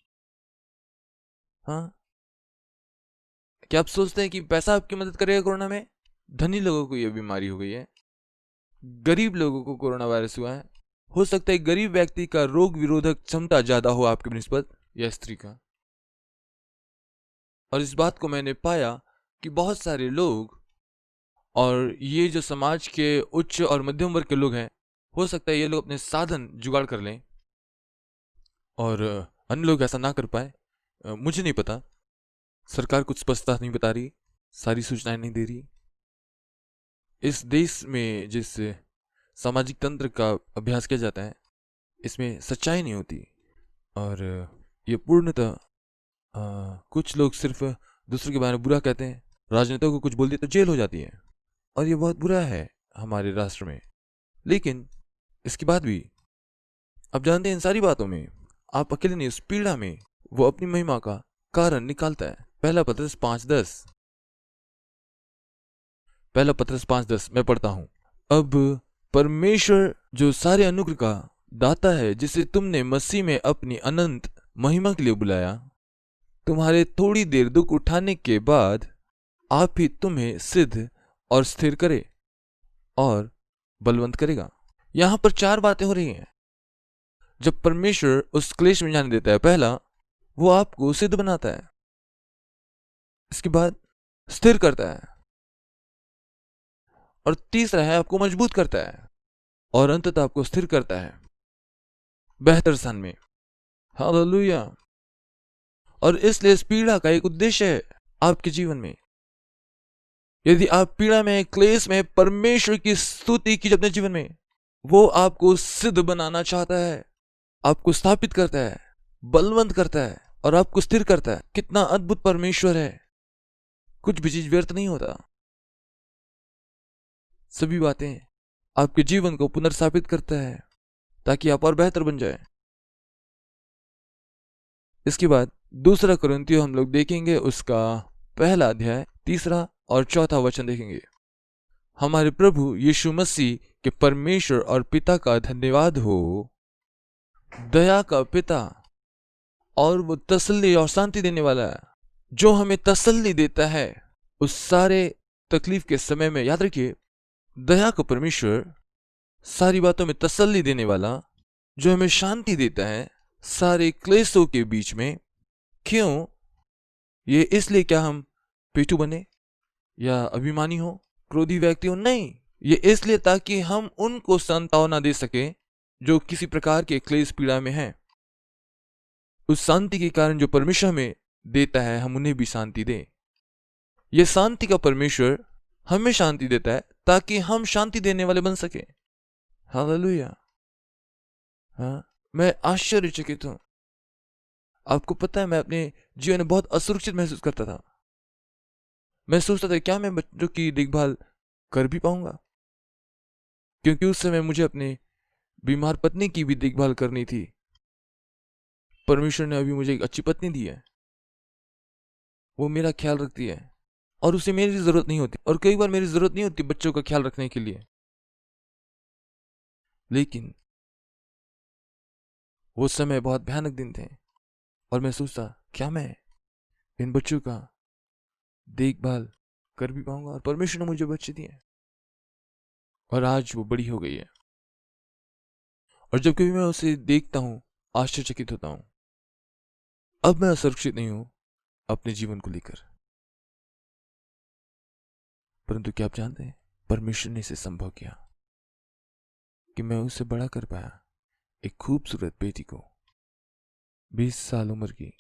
हाँ, क्या आप सोचते हैं कि पैसा आपकी मदद करेगा कोरोना में? धनी लोगों को यह बीमारी हो गई है, गरीब लोगों को कोरोना वायरस हुआ है। हो सकता है गरीब व्यक्ति का रोग विरोधक क्षमता ज्यादा हो आपके निस्बत या स्त्री का। और इस बात को मैंने पाया कि बहुत सारे लोग, और ये जो समाज के उच्च और मध्यम वर्ग के लोग हैं, हो सकता है ये लोग अपने साधन जुगाड़ कर लें और अन्य लोग ऐसा ना कर पाए। मुझे नहीं पता, सरकार कुछ स्पष्टता नहीं बता रही, सारी सूचनाएं नहीं दे रही। इस देश में जिस सामाजिक तंत्र का अभ्यास किया जाता है, इसमें सच्चाई नहीं होती और ये पूर्णतः कुछ लोग सिर्फ दूसरे के बारे में बुरा कहते हैं, राजनेताओं को कुछ बोल दिया तो जेल हो जाती है, और ये बहुत बुरा है हमारे राष्ट्र में। लेकिन इसके बाद भी आप जानते हैं, इन सारी बातों में आप अकेले नहीं, उस पीड़ा में वो अपनी महिमा का कारण निकालता है। पहला पत्रस 5:10 मैं पढ़ता हूं। अब परमेश्वर जो सारे अनुग्रह का दाता है, जिसे तुमने मसीह में अपनी अनंत महिमा के लिए बुलाया, तुम्हारे थोड़ी देर दुख उठाने के बाद आप ही तुम्हें सिद्ध और स्थिर करे और बलवंत करेगा। यहां पर 4 बातें हो रही हैं। जब परमेश्वर उस क्लेश में जाने देता है, पहला, वो आपको सिद्ध बनाता है, इसके बाद स्थिर करता है, और तीसरा है आपको मजबूत करता है, और अंततः आपको स्थिर करता है बेहतर स्थान में। हालेलुया। और इसलिए इस पीड़ा का एक उद्देश्य है आपके जीवन में। यदि आप पीड़ा में, क्लेश में परमेश्वर की स्तुति की अपने जीवन में, वो आपको सिद्ध बनाना चाहता है, आपको स्थापित करता है, बलवंत करता है और आपको स्थिर करता है। कितना अद्भुत परमेश्वर है। कुछ भी चीज व्यर्थ नहीं होता। सभी बातें आपके जीवन को पुनर्स्थापित करता है ताकि आप और बेहतर बन जाए। इसके बाद 2 कुरिन्थियों हम लोग देखेंगे, उसका 1 अध्याय 3 और 4 वचन देखेंगे। हमारे प्रभु यीशु मसीह के परमेश्वर और पिता का धन्यवाद हो, दया का पिता, और वो तसल्ली और शांति देने वाला है, जो हमें तसल्ली देता है उस सारे तकलीफ के समय में। याद रखिए, दया का परमेश्वर, सारी बातों में तसल्ली देने वाला, जो हमें शांति देता है सारे क्लेशों के बीच में। क्यों? ये इसलिए क्या हम पेटू बने या अभिमानी हो, क्रोधी व्यक्ति हो? नहीं, ये इसलिए ताकि हम उनको सांत्वना दे सके जो किसी प्रकार के क्लेश पीड़ा में हैं। उस शांति के कारण जो परमेश्वर हमें देता है, हम उन्हें भी शांति दें। यह शांति का परमेश्वर हमें शांति देता है ताकि हम शांति देने वाले बन सके। हालेलुया। हाँ, मैं आश्चर्यचकित हूं। आपको पता है, मैं अपने जीवन में बहुत असुरक्षित महसूस करता था। मैं सोचता था क्या मैं बच्चों की देखभाल कर भी पाऊंगा, क्योंकि उस समय मुझे अपने बीमार पत्नी की भी देखभाल करनी थी। परमेश्वर ने अभी मुझे एक अच्छी पत्नी दी है, वो मेरा ख्याल रखती है और उसे मेरी जरूरत नहीं होती, और कई बार मेरी जरूरत नहीं होती बच्चों का ख्याल रखने के लिए। लेकिन वो समय बहुत भयानक दिन थे और मैं सोचता क्या मैं इन बच्चों का देखभाल कर भी पाऊंगा, और परमेश्वर ने मुझे बच्चे दिए और आज वो बड़ी हो गई है। और जब कभी मैं उसे देखता हूं, आश्चर्यचकित होता हूं। अब मैं असुरक्षित नहीं हूं अपने जीवन को लेकर, परंतु क्या आप जानते हैं, परमेश्वर ने इसे संभव किया कि मैं उसे बड़ा कर पाया। एक खूबसूरत बेटी को, 20 साल उम्र की,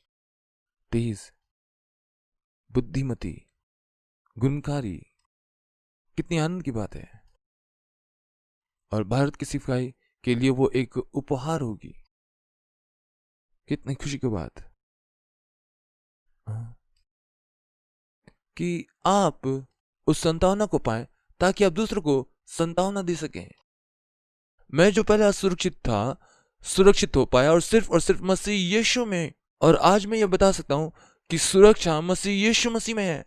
तेज, बुद्धिमती, गुणकारी। कितनी आनंद की बात है। और भारत की सिपाही के लिए वो एक उपहार होगी। कितनी खुशी की बात कि आप उस संतावना को पाएं ताकि आप दूसरों को संतावना दे सकें। मैं जो पहले असुरक्षित था, सुरक्षित हो पाया, और सिर्फ मसीह यीशु में। और आज मैं ये बता सकता हूं कि सुरक्षा मसीह यीशु मसीह में है।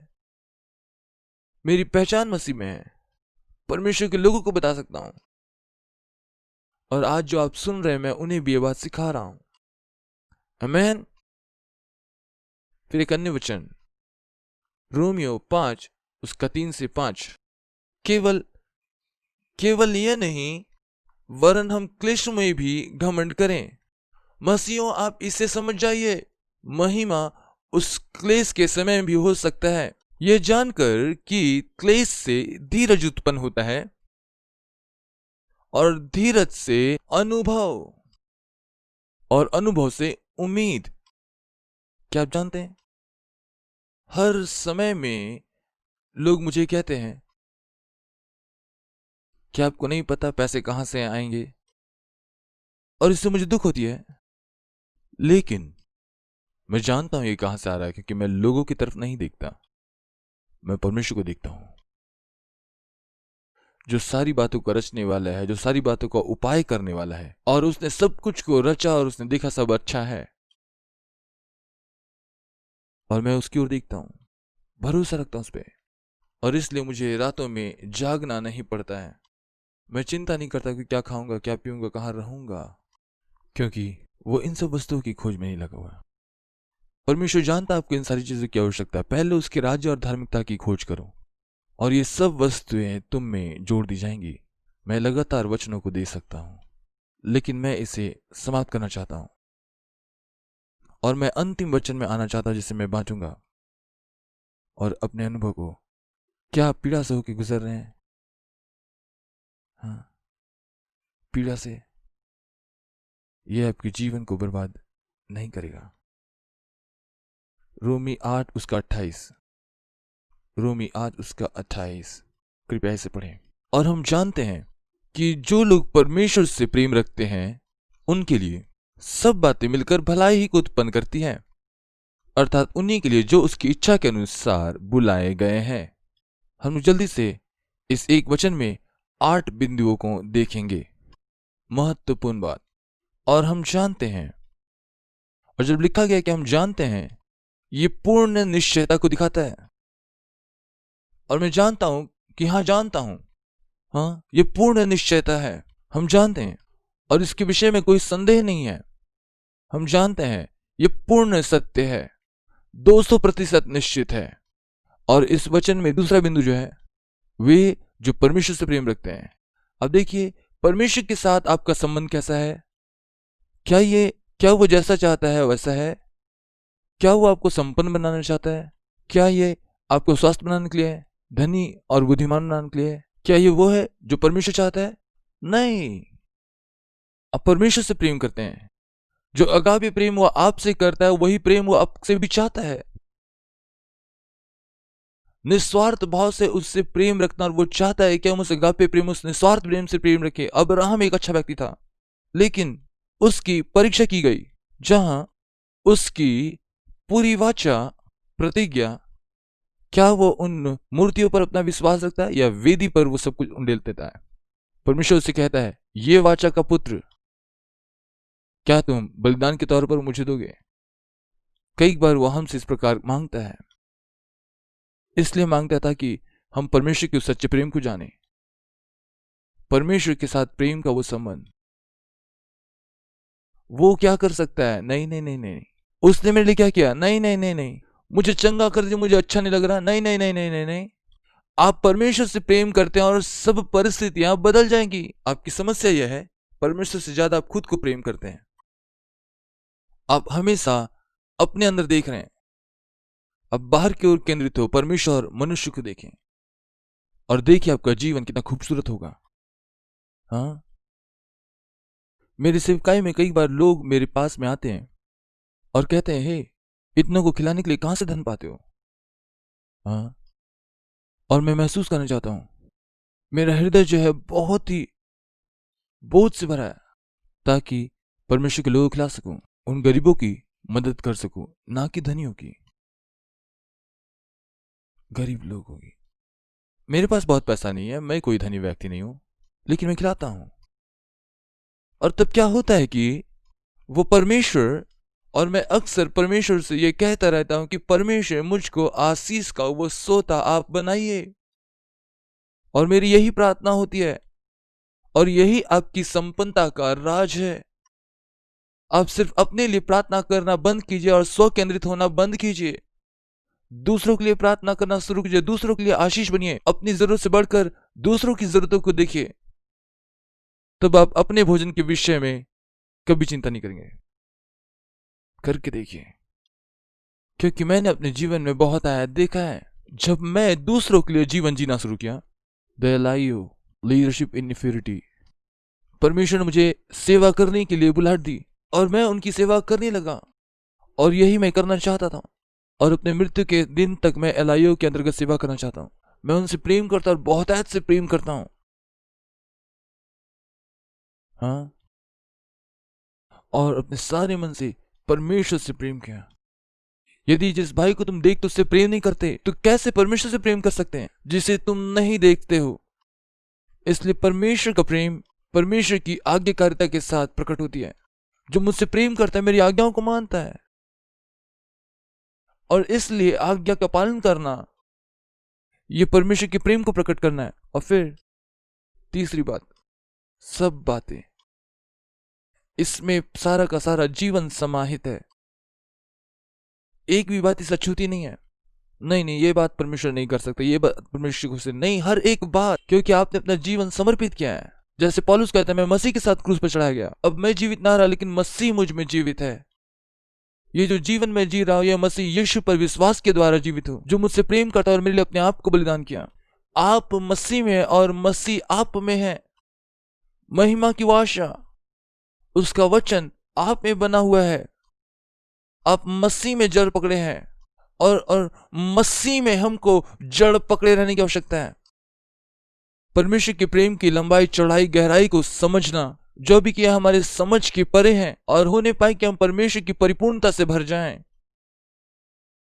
मेरी पहचान मसीह में है। परमेश्वर के लोगों को बता सकता हूं, और आज जो आप सुन रहे हैं, मैं उन्हें भी ये बात सिखा रहा हूं। आमीन। फिर एक अन्य वचन, रोमियो 5 उसका 3 से 5। केवल केवल यह नहीं, वरन हम क्लेश में भी घमंड करें। मसीहों, आप इसे समझ जाइए, महिमा उस क्लेश के समय में भी हो सकता है। यह जानकर कि क्लेश से धीरज उत्पन्न होता है और धीरज से अनुभव और अनुभव से उम्मीद। क्या आप जानते हैं, हर समय में लोग मुझे कहते हैं, क्या आपको नहीं पता पैसे कहां से आएंगे, और इससे मुझे दुख होती है। लेकिन मैं जानता हूं ये कहां से आ रहा है, क्योंकि मैं लोगों की तरफ नहीं देखता, मैं परमेश्वर को देखता हूं, जो सारी बातों को रचने वाला है, जो सारी बातों का उपाय करने वाला है, और उसने सब कुछ को रचा और उसने देखा सब अच्छा है, और मैं उसकी ओर देखता हूं, भरोसा रखता हूं उस पर, और इसलिए मुझे रातों में जागना नहीं पड़ता है। मैं चिंता नहीं करता कि क्या खाऊंगा, क्या पीऊंगा, कहां रहूंगा, क्योंकि वो इन सब वस्तुओं की खोज में नहीं लगा हुआ। परमेश्वर जानता है आपको इन सारी चीजों की आवश्यकता है। पहले उसके राज्य और धार्मिकता की खोज करो, और ये सब वस्तुएं तुम में जोड़ दी जाएंगी। मैं लगातार वचनों को दे सकता हूं, लेकिन मैं इसे समाप्त करना चाहता हूं, और मैं अंतिम वचन में आना चाहता हूं जिसे मैं बांटूंगा, और अपने अनुभव को। क्या आप पीड़ा से होकर गुजर रहे हैं? हाँ, पीड़ा से। यह आपके जीवन को बर्बाद नहीं करेगा। रोमी 8 उसका 28, रोमी 8 उसका 28, कृपया इसे पढ़ें। और हम जानते हैं कि जो लोग परमेश्वर से प्रेम रखते हैं उनके लिए सब बातें मिलकर भलाई ही को उत्पन्न करती हैं, अर्थात उन्हीं के लिए जो उसकी इच्छा के अनुसार बुलाए गए हैं। हम जल्दी से इस एक वचन में 8 बिंदुओं को देखेंगे। महत्वपूर्ण बात, और हम जानते हैं, और जब लिखा गया कि हम जानते हैं, ये पूर्ण निश्चयता को दिखाता है। और मैं जानता हूं कि हाँ जानता हूं, हाँ ये पूर्ण निश्चयता है। हम जानते हैं और इसके विषय में कोई संदेह नहीं है। हम जानते हैं ये पूर्ण सत्य है, 200% निश्चित है। और इस वचन में दूसरा बिंदु जो है, वे जो परमेश्वर से प्रेम रखते हैं। अब देखिए, परमेश्वर के साथ आपका संबंध कैसा है? क्या वो जैसा चाहता है वैसा है? क्या वो आपको संपन्न बनाना चाहता है? क्या ये आपको स्वस्थ बनाने के लिए है, धनी और बुद्धिमान बनाने के लिए है? क्या ये वो है जो परमेश्वर चाहता है? नहीं। आप परमेश्वर से प्रेम करते हैं। जो अगापे प्रेम वो आपसे करता है, वही प्रेम वो आपसे भी चाहता है। निस्वार्थ भाव से उससे प्रेम रखना, और वो चाहता है कि हम उस अगापे प्रेम, उस निस्वार्थ प्रेम से प्रेम रखें। अब्राहम एक अच्छा व्यक्ति था, लेकिन उसकी परीक्षा की गई, जहां उसकी पूरी वाचा, प्रतिज्ञा, क्या वो उन मूर्तियों पर अपना विश्वास रखता है या वेदी पर वो सब कुछ उंडेल देता है? परमेश्वर उससे कहता है, ये वाचा का पुत्र, क्या तुम बलिदान के तौर पर मुझे दोगे? कई बार वो हमसे इस प्रकार मांगता है, इसलिए मांगता था कि हम परमेश्वर के उस सच्चे प्रेम को जाने, परमेश्वर के साथ प्रेम का वो संबंध। वो क्या कर सकता है? नहीं नहीं नहीं नहीं, उसने मेरे लिए क्या किया? नहीं नहीं नहीं नहीं, मुझे चंगा कर दिया, मुझे अच्छा नहीं लग रहा, नहीं नहीं नहीं नहीं नहीं नहीं। आप परमेश्वर से प्रेम करते हैं और सब परिस्थितियां बदल जाएंगी। आपकी समस्या यह है, परमेश्वर से ज्यादा आप खुद को प्रेम करते हैं। आप हमेशा अपने अंदर देख रहे हैं। अब बाहर की ओर केंद्रित हो, परमेश्वर और मनुष्य को देखें, और देखिए आपका जीवन कितना खूबसूरत होगा। हाँ, मेरी सेवकाई में कई बार लोग मेरे पास में आते हैं और कहते हैं, हे, इतनों को खिलाने के लिए कहां से धन पाते हो? हाँ, और मैं महसूस करना चाहता हूं, मेरा हृदय जो है बहुत ही बोझ से भरा है, ताकि परमेश्वर के लोगों को खिला सकूं, उन गरीबों की मदद कर सकूं, ना कि धनियों की, गरीब लोगों की। मेरे पास बहुत पैसा नहीं है, मैं कोई धनी व्यक्ति नहीं हूं, लेकिन मैं खिलाता हूं। और तब क्या होता है कि वो परमेश्वर, और मैं अक्सर परमेश्वर से ये कहता रहता हूं कि परमेश्वर मुझको आशीष का वो सोता आप बनाइए। और मेरी यही प्रार्थना होती है, और यही आपकी संपन्नता का राज है। आप सिर्फ अपने लिए प्रार्थना करना बंद कीजिए और स्व केंद्रित होना बंद कीजिए। दूसरों के लिए प्रार्थना करना शुरू कीजिए, दूसरों के लिए आशीष बनिए, अपनी जरूरत से बढ़कर दूसरों की जरूरतों को देखिए। तब आप अपने भोजन के विषय में कभी चिंता नहीं करेंगे। करके देखिए, क्योंकि मैंने अपने जीवन में बहुत आया देखा है, जब मैं दूसरों के लिए जीवन जीना शुरू किया, लीडरशिप इन इंफीरियरिटी, परमेश्वर ने मुझे सेवा करने के लिए बुलाहट दी और मैं उनकी सेवा करने लगा, और यही मैं करना चाहता था। और अपने मृत्यु के दिन तक मैं LIO के अंतर्गत सेवा करना चाहता हूं। मैं उनसे प्रेम करता और बहुतायत से प्रेम करता हूं। हाँ, और अपने सारे मन से परमेश्वर से प्रेम किया। यदि जिस भाई को तुम देखते उससे प्रेम नहीं करते, तो कैसे परमेश्वर से प्रेम कर सकते हैं जिसे तुम नहीं देखते हो? इसलिए परमेश्वर का प्रेम परमेश्वर की आज्ञाकारिता के साथ प्रकट होती है। जो मुझसे प्रेम करता है मेरी आज्ञाओं को मानता है, और इसलिए आज्ञा का पालन करना यह परमेश्वर के प्रेम को प्रकट करना है। और फिर तीसरी बात, सब बातें, इसमें सारा का सारा जीवन समाहित है। एक भी बात इस अछूती नहीं है। नहीं, ये बात परमेश्वर नहीं कर सकता, ये बात परमेश्वर से नहीं, हर एक बात, क्योंकि आपने अपना जीवन समर्पित किया है। जैसे पौलुस कहता है, मैं मसीह के साथ क्रूस पर चढ़ाया गया, अब मैं जीवित ना रहा लेकिन मसीह मुझ में जीवित है। ये जो जीवन में जी रहा हूं यह मसीह यीशु पर विश्वास के द्वारा जीवित हूं, जो मुझसे प्रेम करता और मेरे लिए अपने आप को बलिदान किया। आप मसीह में और मसीह आप में है। महिमा की आशा, उसका वचन आप में बना हुआ है। आप मसीह में जड़ पकड़े हैं, और मसीह में हमको जड़ पकड़े रहने की आवश्यकता है। परमेश्वर के प्रेम की लंबाई, चौड़ाई, गहराई को समझना, जो भी किया हमारे समझ के परे हैं, और होने पाए कि हम परमेश्वर की परिपूर्णता से भर जाएं।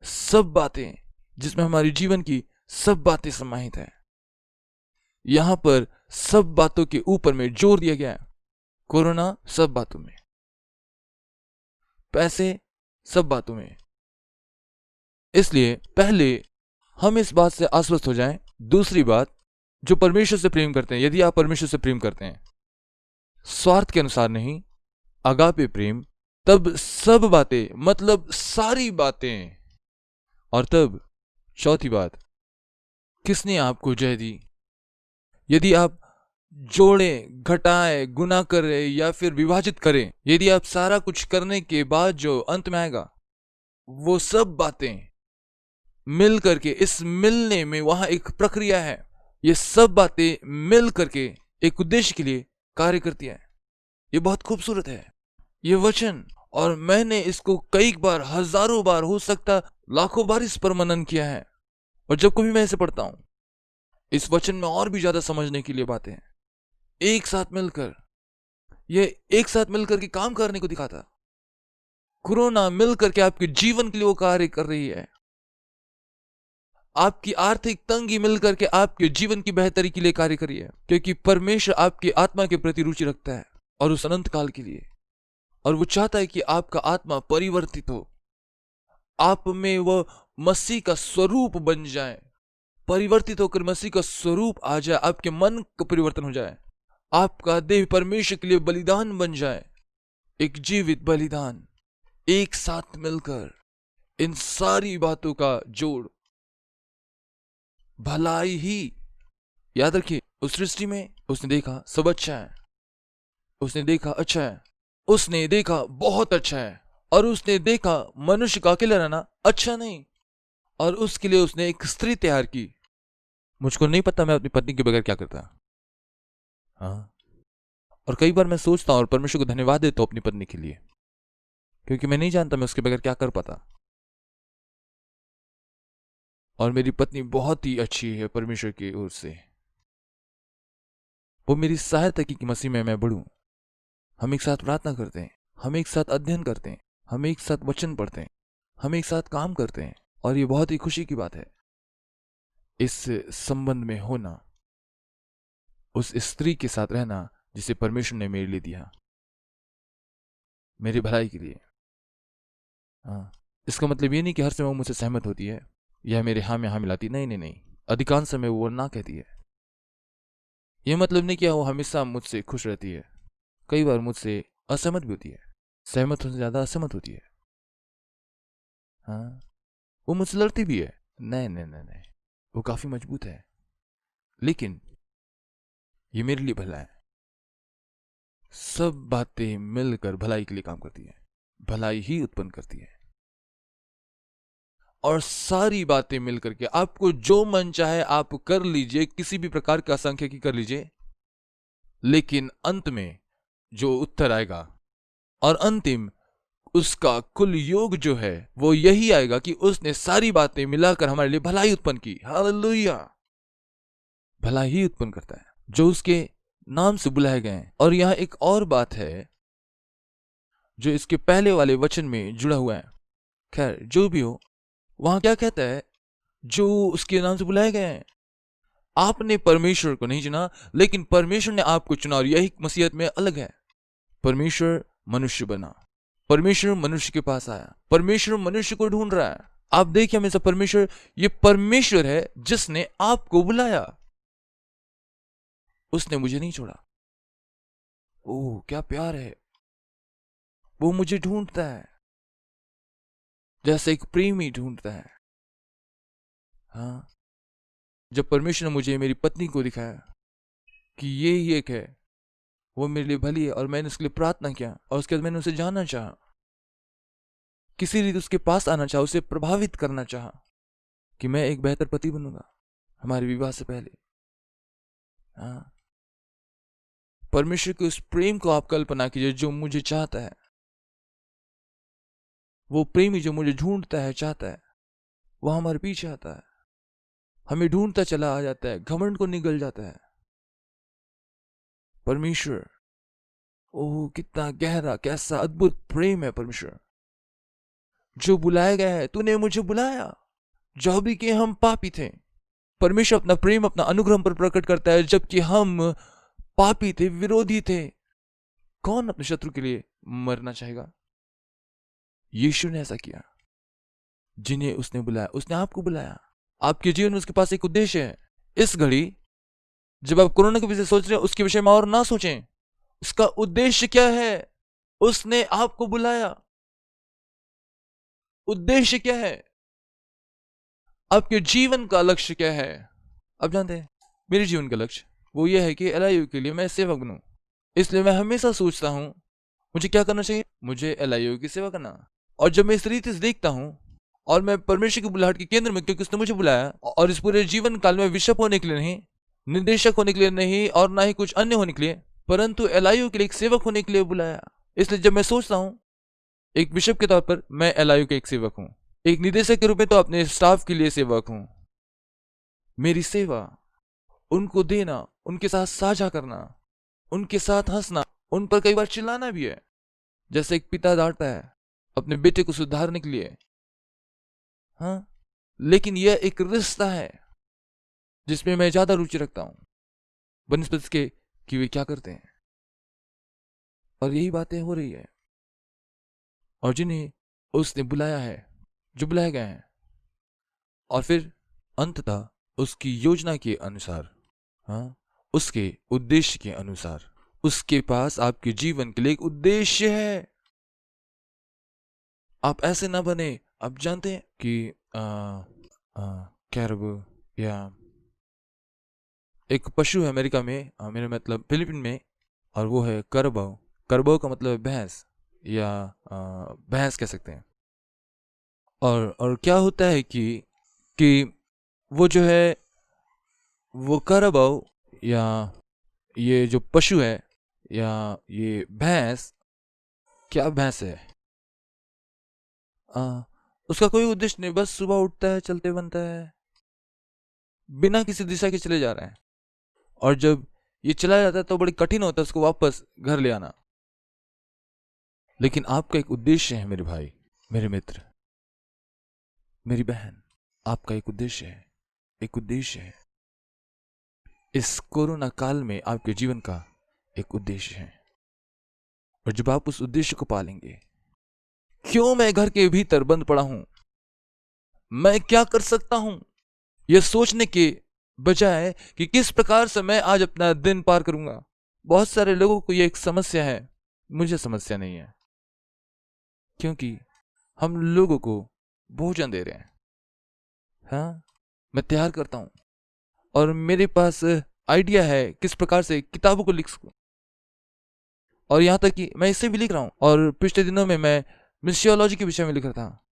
सब बातें, जिसमें हमारे जीवन की सब बातें समाहित है। यहां पर सब बातों के ऊपर में जोर दिया गया है। कोरोना सब बातों में, पैसे सब बातों में। इसलिए पहले हम इस बात से आश्वस्त हो जाएं। दूसरी बात, जो परमेश्वर से प्रेम करते हैं, यदि आप परमेश्वर से प्रेम करते हैं स्वार्थ के अनुसार नहीं, अगापे प्रेम, तब सब बातें, मतलब सारी बातें। और तब चौथी बात, किसने आपको जय दी? यदि आप जोड़ें, घटाएं, गुना करें या फिर विभाजित करें, यदि आप सारा कुछ करने के बाद जो अंत में आएगा, वो सब बातें मिल करके, इस मिलने में वहां एक प्रक्रिया है। ये सब बातें मिल करके एक उद्देश्य के लिए कार्य करती है। ये बहुत खूबसूरत है ये वचन, और मैंने इसको कई बार, हजारों बार, हो सकता लाखों बार इस पर मनन किया है। और जब कभी मैं इसे पढ़ता हूं, इस वचन में और भी ज्यादा समझने के लिए बातें हैं। एक साथ मिलकर, ये एक साथ मिलकर के काम करने को दिखाता। कोरोना मिलकर के आपके जीवन के लिए वो कार्य कर रही है। आपकी आर्थिक तंगी मिलकर के आपके जीवन की बेहतरी के लिए कार्य करी है, क्योंकि परमेश्वर आपकी आत्मा के प्रति रुचि रखता है, और उस अनंत काल के लिए। और वो चाहता है कि आपका आत्मा परिवर्तित हो, आप में वह मसीह का स्वरूप बन जाए, परिवर्तित होकर मसीह का स्वरूप आ जाए, आपके मन का परिवर्तन हो जाए, आपका देह परमेश्वर के लिए बलिदान बन जाए, एक जीवित बलिदान। एक साथ मिलकर इन सारी बातों का जोड़ भलाई ही। याद रखिए, उस सृष्टि में उसने देखा सब अच्छा है, उसने देखा अच्छा है, उसने देखा बहुत अच्छा है, और उसने देखा मनुष्य का अकेला रहना अच्छा नहीं, और उसके लिए उसने एक स्त्री तैयार की। मुझको नहीं पता मैं अपनी पत्नी के बगैर क्या करता। हाँ, और कई बार मैं सोचता हूं और परमेश्वर को धन्यवाद देता हूं अपनी पत्नी के लिए, क्योंकि मैं नहीं जानता मैं उसके बगैर क्या कर पाता। और मेरी पत्नी बहुत ही अच्छी है परमेश्वर की ओर से। वो मेरी सहायता की कि मसीह में मैं बढ़ूं। हम एक साथ प्रार्थना करते हैं, हम एक साथ अध्ययन करते हैं, हम एक साथ वचन पढ़ते हैं, हम एक साथ काम करते हैं, और ये बहुत ही खुशी की बात है इस संबंध में होना, उस स्त्री के साथ रहना जिसे परमेश्वर ने मेरे लिए दिया, मेरी भलाई के लिए। हाँ, इसका मतलब ये नहीं कि हर समय वो मुझसे सहमत होती है या मेरे हाँ में हाँ मिलाती। नहीं नहीं नहीं, अधिकांश समय वो ना कहती है। ये मतलब नहीं कि वो हमेशा मुझसे खुश रहती है, कई बार मुझसे असहमत भी होती है, सहमत होने से ज्यादा असहमत होती है। हाँ, वो मुझसे लड़ती भी है, नहीं नहीं नहीं नहीं, वो काफी मजबूत है, लेकिन ये मेरे लिए भला है। सब बातें मिलकर भलाई के लिए काम करती है, भलाई ही उत्पन्न करती है। और सारी बातें मिलकर के आपको जो मन चाहे आप कर लीजिए, किसी भी प्रकार का सांख्यिकी कर लीजिए, लेकिन अंत में जो उत्तर आएगा और अंतिम उसका कुल योग जो है वो यही आएगा कि उसने सारी बातें मिलाकर हमारे लिए भलाई उत्पन्न की। हालेलुया! भलाई ही उत्पन्न करता है जो उसके नाम से बुलाए गए हैं। और यहां एक और बात है जो इसके पहले वाले वचन में जुड़ा हुआ है। खैर जो भी हो, वहां क्या कहता है? जो उसके नाम से बुलाए गए हैं। आपने परमेश्वर को नहीं चुना, लेकिन परमेश्वर ने आपको चुना, और यही मसीहत में अलग है। परमेश्वर मनुष्य बना, परमेश्वर मनुष्य के पास आया, परमेश्वर मनुष्य को ढूंढ रहा है। आप देखिए हमेशा परमेश्वर, ये परमेश्वर है जिसने आपको बुलाया, उसने मुझे नहीं छोड़ा। ओह क्या प्यार है! वो मुझे ढूंढता है जैसे एक प्रेमी ढूंढता है। हाँ, जब परमेश्वर ने मुझे मेरी पत्नी को दिखाया कि ये ही एक है, वो मेरे लिए भली है, और मैंने उसके लिए प्रार्थना किया, और उसके बाद मैंने उसे जानना चाहा, किसी रीति उसके पास आना चाहा, उसे प्रभावित करना चाहा कि मैं एक बेहतर पति बनूंगा हमारे विवाह से पहले। हाँ, परमेश्वर के उस प्रेम को आप कल्पना कीजिए जो मुझे चाहता है, वो प्रेमी जो मुझे ढूंढता है, चाहता है, वो हमारे पीछे आता है, हमें ढूंढता चला आ जाता है, घमंड को निगल जाता है। परमेश्वर, ओह कितना गहरा, कैसा अद्भुत प्रेम है परमेश्वर जो बुलाया गया है। तूने मुझे बुलाया जो भी कि हम पापी थे। परमेश्वर अपना प्रेम, अपना अनुग्रह हम पर प्रकट करता है जबकि हम पापी थे, विरोधी थे। कौन अपने शत्रु के लिए मरना चाहेगा? यीशु ने ऐसा किया। जिन्हें उसने बुलाया, उसने आपको बुलाया। आपके जीवन में उसके पास एक उद्देश्य है। इस घड़ी जब आप कोरोना के विषय सोच रहे हैं, उसके विषय में और ना सोचें। उसका उद्देश्य क्या है? उसने आपको बुलाया। उद्देश्य क्या है? आपके जीवन का लक्ष्य क्या है? आप जानते हैं मेरे जीवन का लक्ष्य वो ये है कि एलआईयू के लिए मैं सेवक बनूं। इसलिए मैं हमेशा सोचता हूं मुझे क्या करना चाहिए? मुझे एलआईयू की सेवा करना। और जब मैं इस रीति से देखता हूं, और मैं परमेश्वर की बुलाहट के केंद्र में, क्योंकि उसने मुझे बुलाया, और इस पूरे जीवन काल में बिशप होने के लिए नहीं, निर्देशक होने के लिए नहीं, और ना ही कुछ अन्य होने के लिए, परंतु एलआईयू के लिए एक सेवक होने के लिए बुलाया। इसलिए जब मैं सोचता हूं एक बिशप के तौर पर मैं एलआईयू का एक सेवक हूं, एक निदेशक के रूप में तो अपने स्टाफ के लिए सेवक हूं। मेरी सेवा उनको देना, उनके साथ साझा करना, उनके साथ हंसना, उन पर कई बार चिल्लाना भी है, जैसे एक पिता डांटता है अपने बेटे को सुधारने के लिए। हाँ, लेकिन यह एक रिश्ता है जिसमें मैं ज्यादा रुचि रखता हूं बनिस्पत इसके कि वे क्या करते हैं। और यही बातें हो रही है। और जिन्हें उसने बुलाया है, जो बुलाए गए हैं, और फिर अंततः उसकी योजना के अनुसार, हाँ, उसके उद्देश्य के अनुसार, उसके पास आपके जीवन के लिए एक उद्देश्य है। आप ऐसे ना बने। आप जानते हैं कि कैरब या एक पशु है अमेरिका में, मेरा मतलब फिलीपीन में, और वो है करबो। करबो का मतलब भैंस, या भैंस कह सकते हैं। और क्या होता है कि वो जो है, वो करबो या ये जो पशु है, या ये भैंस, क्या भैंस है, उसका कोई उद्देश्य नहीं, बस सुबह उठता है, चलते बनता है, बिना किसी दिशा के चले जा रहे हैं। और जब ये चला जाता है तो बड़ी कठिन होता है उसको वापस घर ले आना। लेकिन आपका एक उद्देश्य है मेरे भाई, मेरे मित्र, मेरी बहन, आपका एक उद्देश्य है, एक उद्देश्य है। इस कोरोना काल में आपके जीवन का एक उद्देश्य है। और जब आप उस उद्देश्य को पालेंगे, क्यों मैं घर के भीतर बंद पड़ा हूं, मैं क्या कर सकता हूं, यह सोचने के बजाय कि किस प्रकार से मैं आज अपना दिन पार करूंगा। बहुत सारे लोगों को यह एक समस्या है, मुझे समस्या नहीं है, क्योंकि हम लोगों को भोजन दे रहे हैं, हाँ, मैं तैयार करता हूँ और मेरे पास आइडिया है किस प्रकार से किताबों को लिख सकूं। और यहाँ तक कि मैं इससे भी लिख रहा हूँ, और पिछले दिनों में मैं मिसियोलॉजी के विषय में लिख रहा था।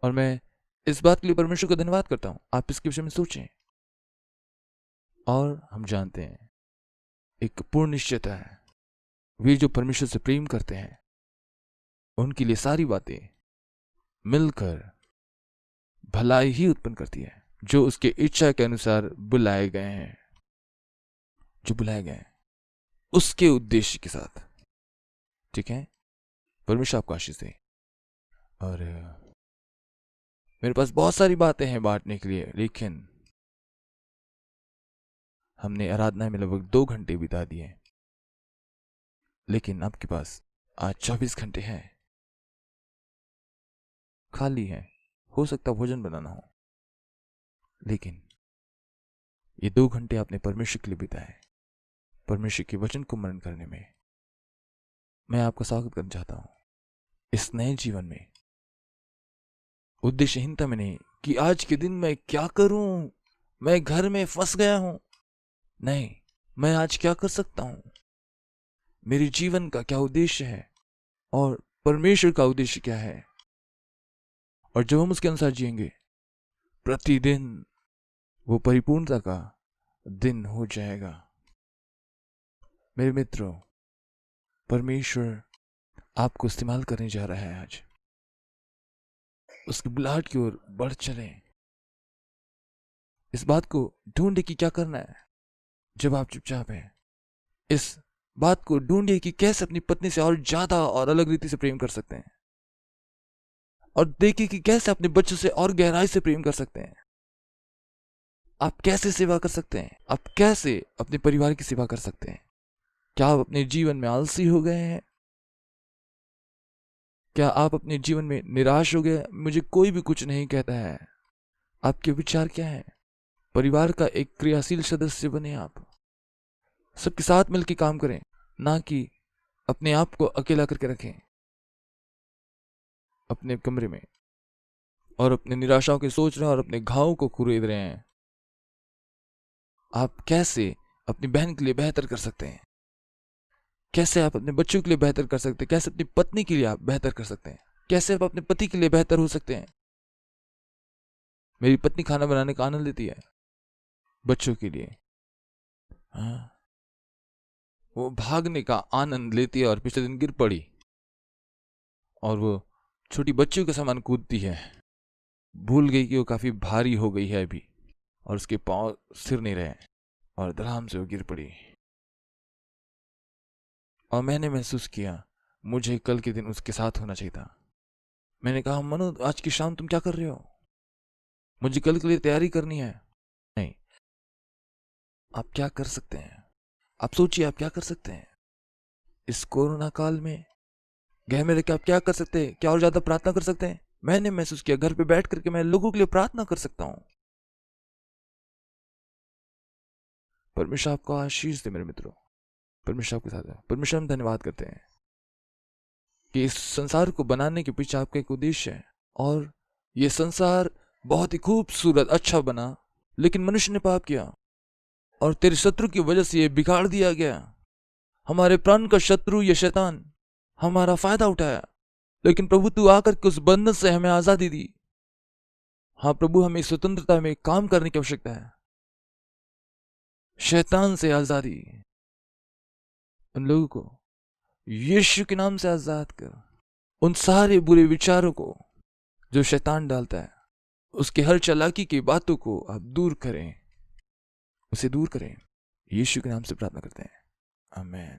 और मैं इस बात के लिए परमेश्वर को धन्यवाद करता हूँ। आप इसके विषय में सोचें। और हम जानते हैं एक पूर्ण निश्चयता है, वे जो परमेश्वर से प्रेम करते हैं उनके लिए सारी बातें मिलकर भलाई ही उत्पन्न करती है, जो उसके इच्छा के अनुसार बुलाए गए हैं, जो बुलाए गए हैं उसके उद्देश्य के साथ। ठीक है, परमेश्वर आपको आशीष दे। और मेरे पास बहुत सारी बातें हैं बांटने के लिए, लेकिन हमने आराधना में लगभग 2 घंटे बिता दिए, लेकिन आपके पास आज 24 घंटे हैं, खाली है। हो सकता भोजन बनाना हो, लेकिन ये 2 घंटे आपने परमेश्वर के लिए बिताए, परमेश्वर के वचन को मनन करने में। मैं आपका स्वागत करना चाहता हूं इस नए जीवन में, उद्देश्यहीनता में नहीं कि आज के दिन मैं क्या करूं, मैं घर में फंस गया हूं। नहीं, मैं आज क्या कर सकता हूं, मेरे जीवन का क्या उद्देश्य है और परमेश्वर का उद्देश्य क्या है। और जब हम उसके अनुसार जिएंगे, प्रतिदिन वो परिपूर्णता का दिन हो जाएगा। मेरे मित्रों, परमेश्वर आपको इस्तेमाल करने जा रहा है आज। उसकी बुलाहट की ओर बढ़ चलें। इस बात को ढूंढे कि क्या करना है जब आप चुपचाप हैं। इस बात को ढूंढिए कि कैसे अपनी पत्नी से और ज्यादा और अलग रीति से प्रेम कर सकते हैं, और देखिए कि कैसे अपने बच्चों से और गहराई से प्रेम कर सकते हैं। आप कैसे सेवा कर सकते हैं, आप कैसे अपने परिवार की सेवा कर सकते हैं। क्या आप अपने जीवन में आलसी हो गए हैं? क्या आप अपने जीवन में निराश हो गए, मुझे कोई भी कुछ नहीं कहता है? आपके विचार क्या हैं? परिवार का एक क्रियाशील सदस्य बने। आप सबके साथ मिलकर काम करें, ना कि अपने आप को अकेला करके रखें अपने कमरे में और अपने निराशाओं की सोच रहे हैं और अपने घावों को कुरेद रहे हैं। आप कैसे अपनी बहन के लिए बेहतर कर सकते हैं, कैसे आप अपने बच्चों के लिए बेहतर कर सकते हैं, कैसे अपनी पत्नी के लिए आप बेहतर कर सकते हैं, कैसे आप अपने पति के लिए बेहतर हो सकते हैं। मेरी पत्नी खाना बनाने का आनंद लेती है बच्चों के लिए, हाँ, वो भागने का आनंद लेती है और पिछले दिन गिर पड़ी और वो छोटी बच्चियों के समान कूदती है। भूल गई कि वो काफी भारी हो गई है अभी और उसके पांव स्थिर नहीं रहे और धड़ाम से वो गिर पड़ी। और मैंने महसूस किया मुझे कल के दिन उसके साथ होना चाहिए था। मैंने कहा, मनु आज की शाम तुम क्या कर रहे हो, मुझे कल के लिए तैयारी करनी है। नहीं, आप क्या कर सकते हैं, आप सोचिए आप क्या कर सकते हैं इस कोरोना काल में। घर में रह के आप क्या कर सकते हैं, क्या और ज्यादा प्रार्थना कर सकते हैं? मैंने महसूस किया घर पे बैठ करके मैं लोगों के लिए प्रार्थना कर सकता हूं। परमेश्वर आपको आशीष दे मेरे मित्रों, परमेश्वर आपके साथ है। परमेश्वर हम धन्यवाद करते हैं कि इस संसार को बनाने के पीछे आपका एक उद्देश्य है, और ये संसार बहुत ही खूबसूरत अच्छा बना, लेकिन मनुष्य ने पाप किया और तेरे शत्रु की वजह से ये बिगाड़ दिया गया। हमारे प्राण का शत्रु ये शैतान हमारा फायदा उठाया, लेकिन प्रभु तू आकर के उस बंधन से हमें आजादी दी। हाँ प्रभु, हमें स्वतंत्रता में काम करने की आवश्यकता है। शैतान से आजादी, उन लोगों को यीशु के नाम से आजाद कर। उन सारे बुरे विचारों को जो शैतान डालता है, उसके हर चालाकी की बातों को आप दूर करें, उसे दूर करें। यीशु के नाम से प्रार्थना करते हैं, आमीन।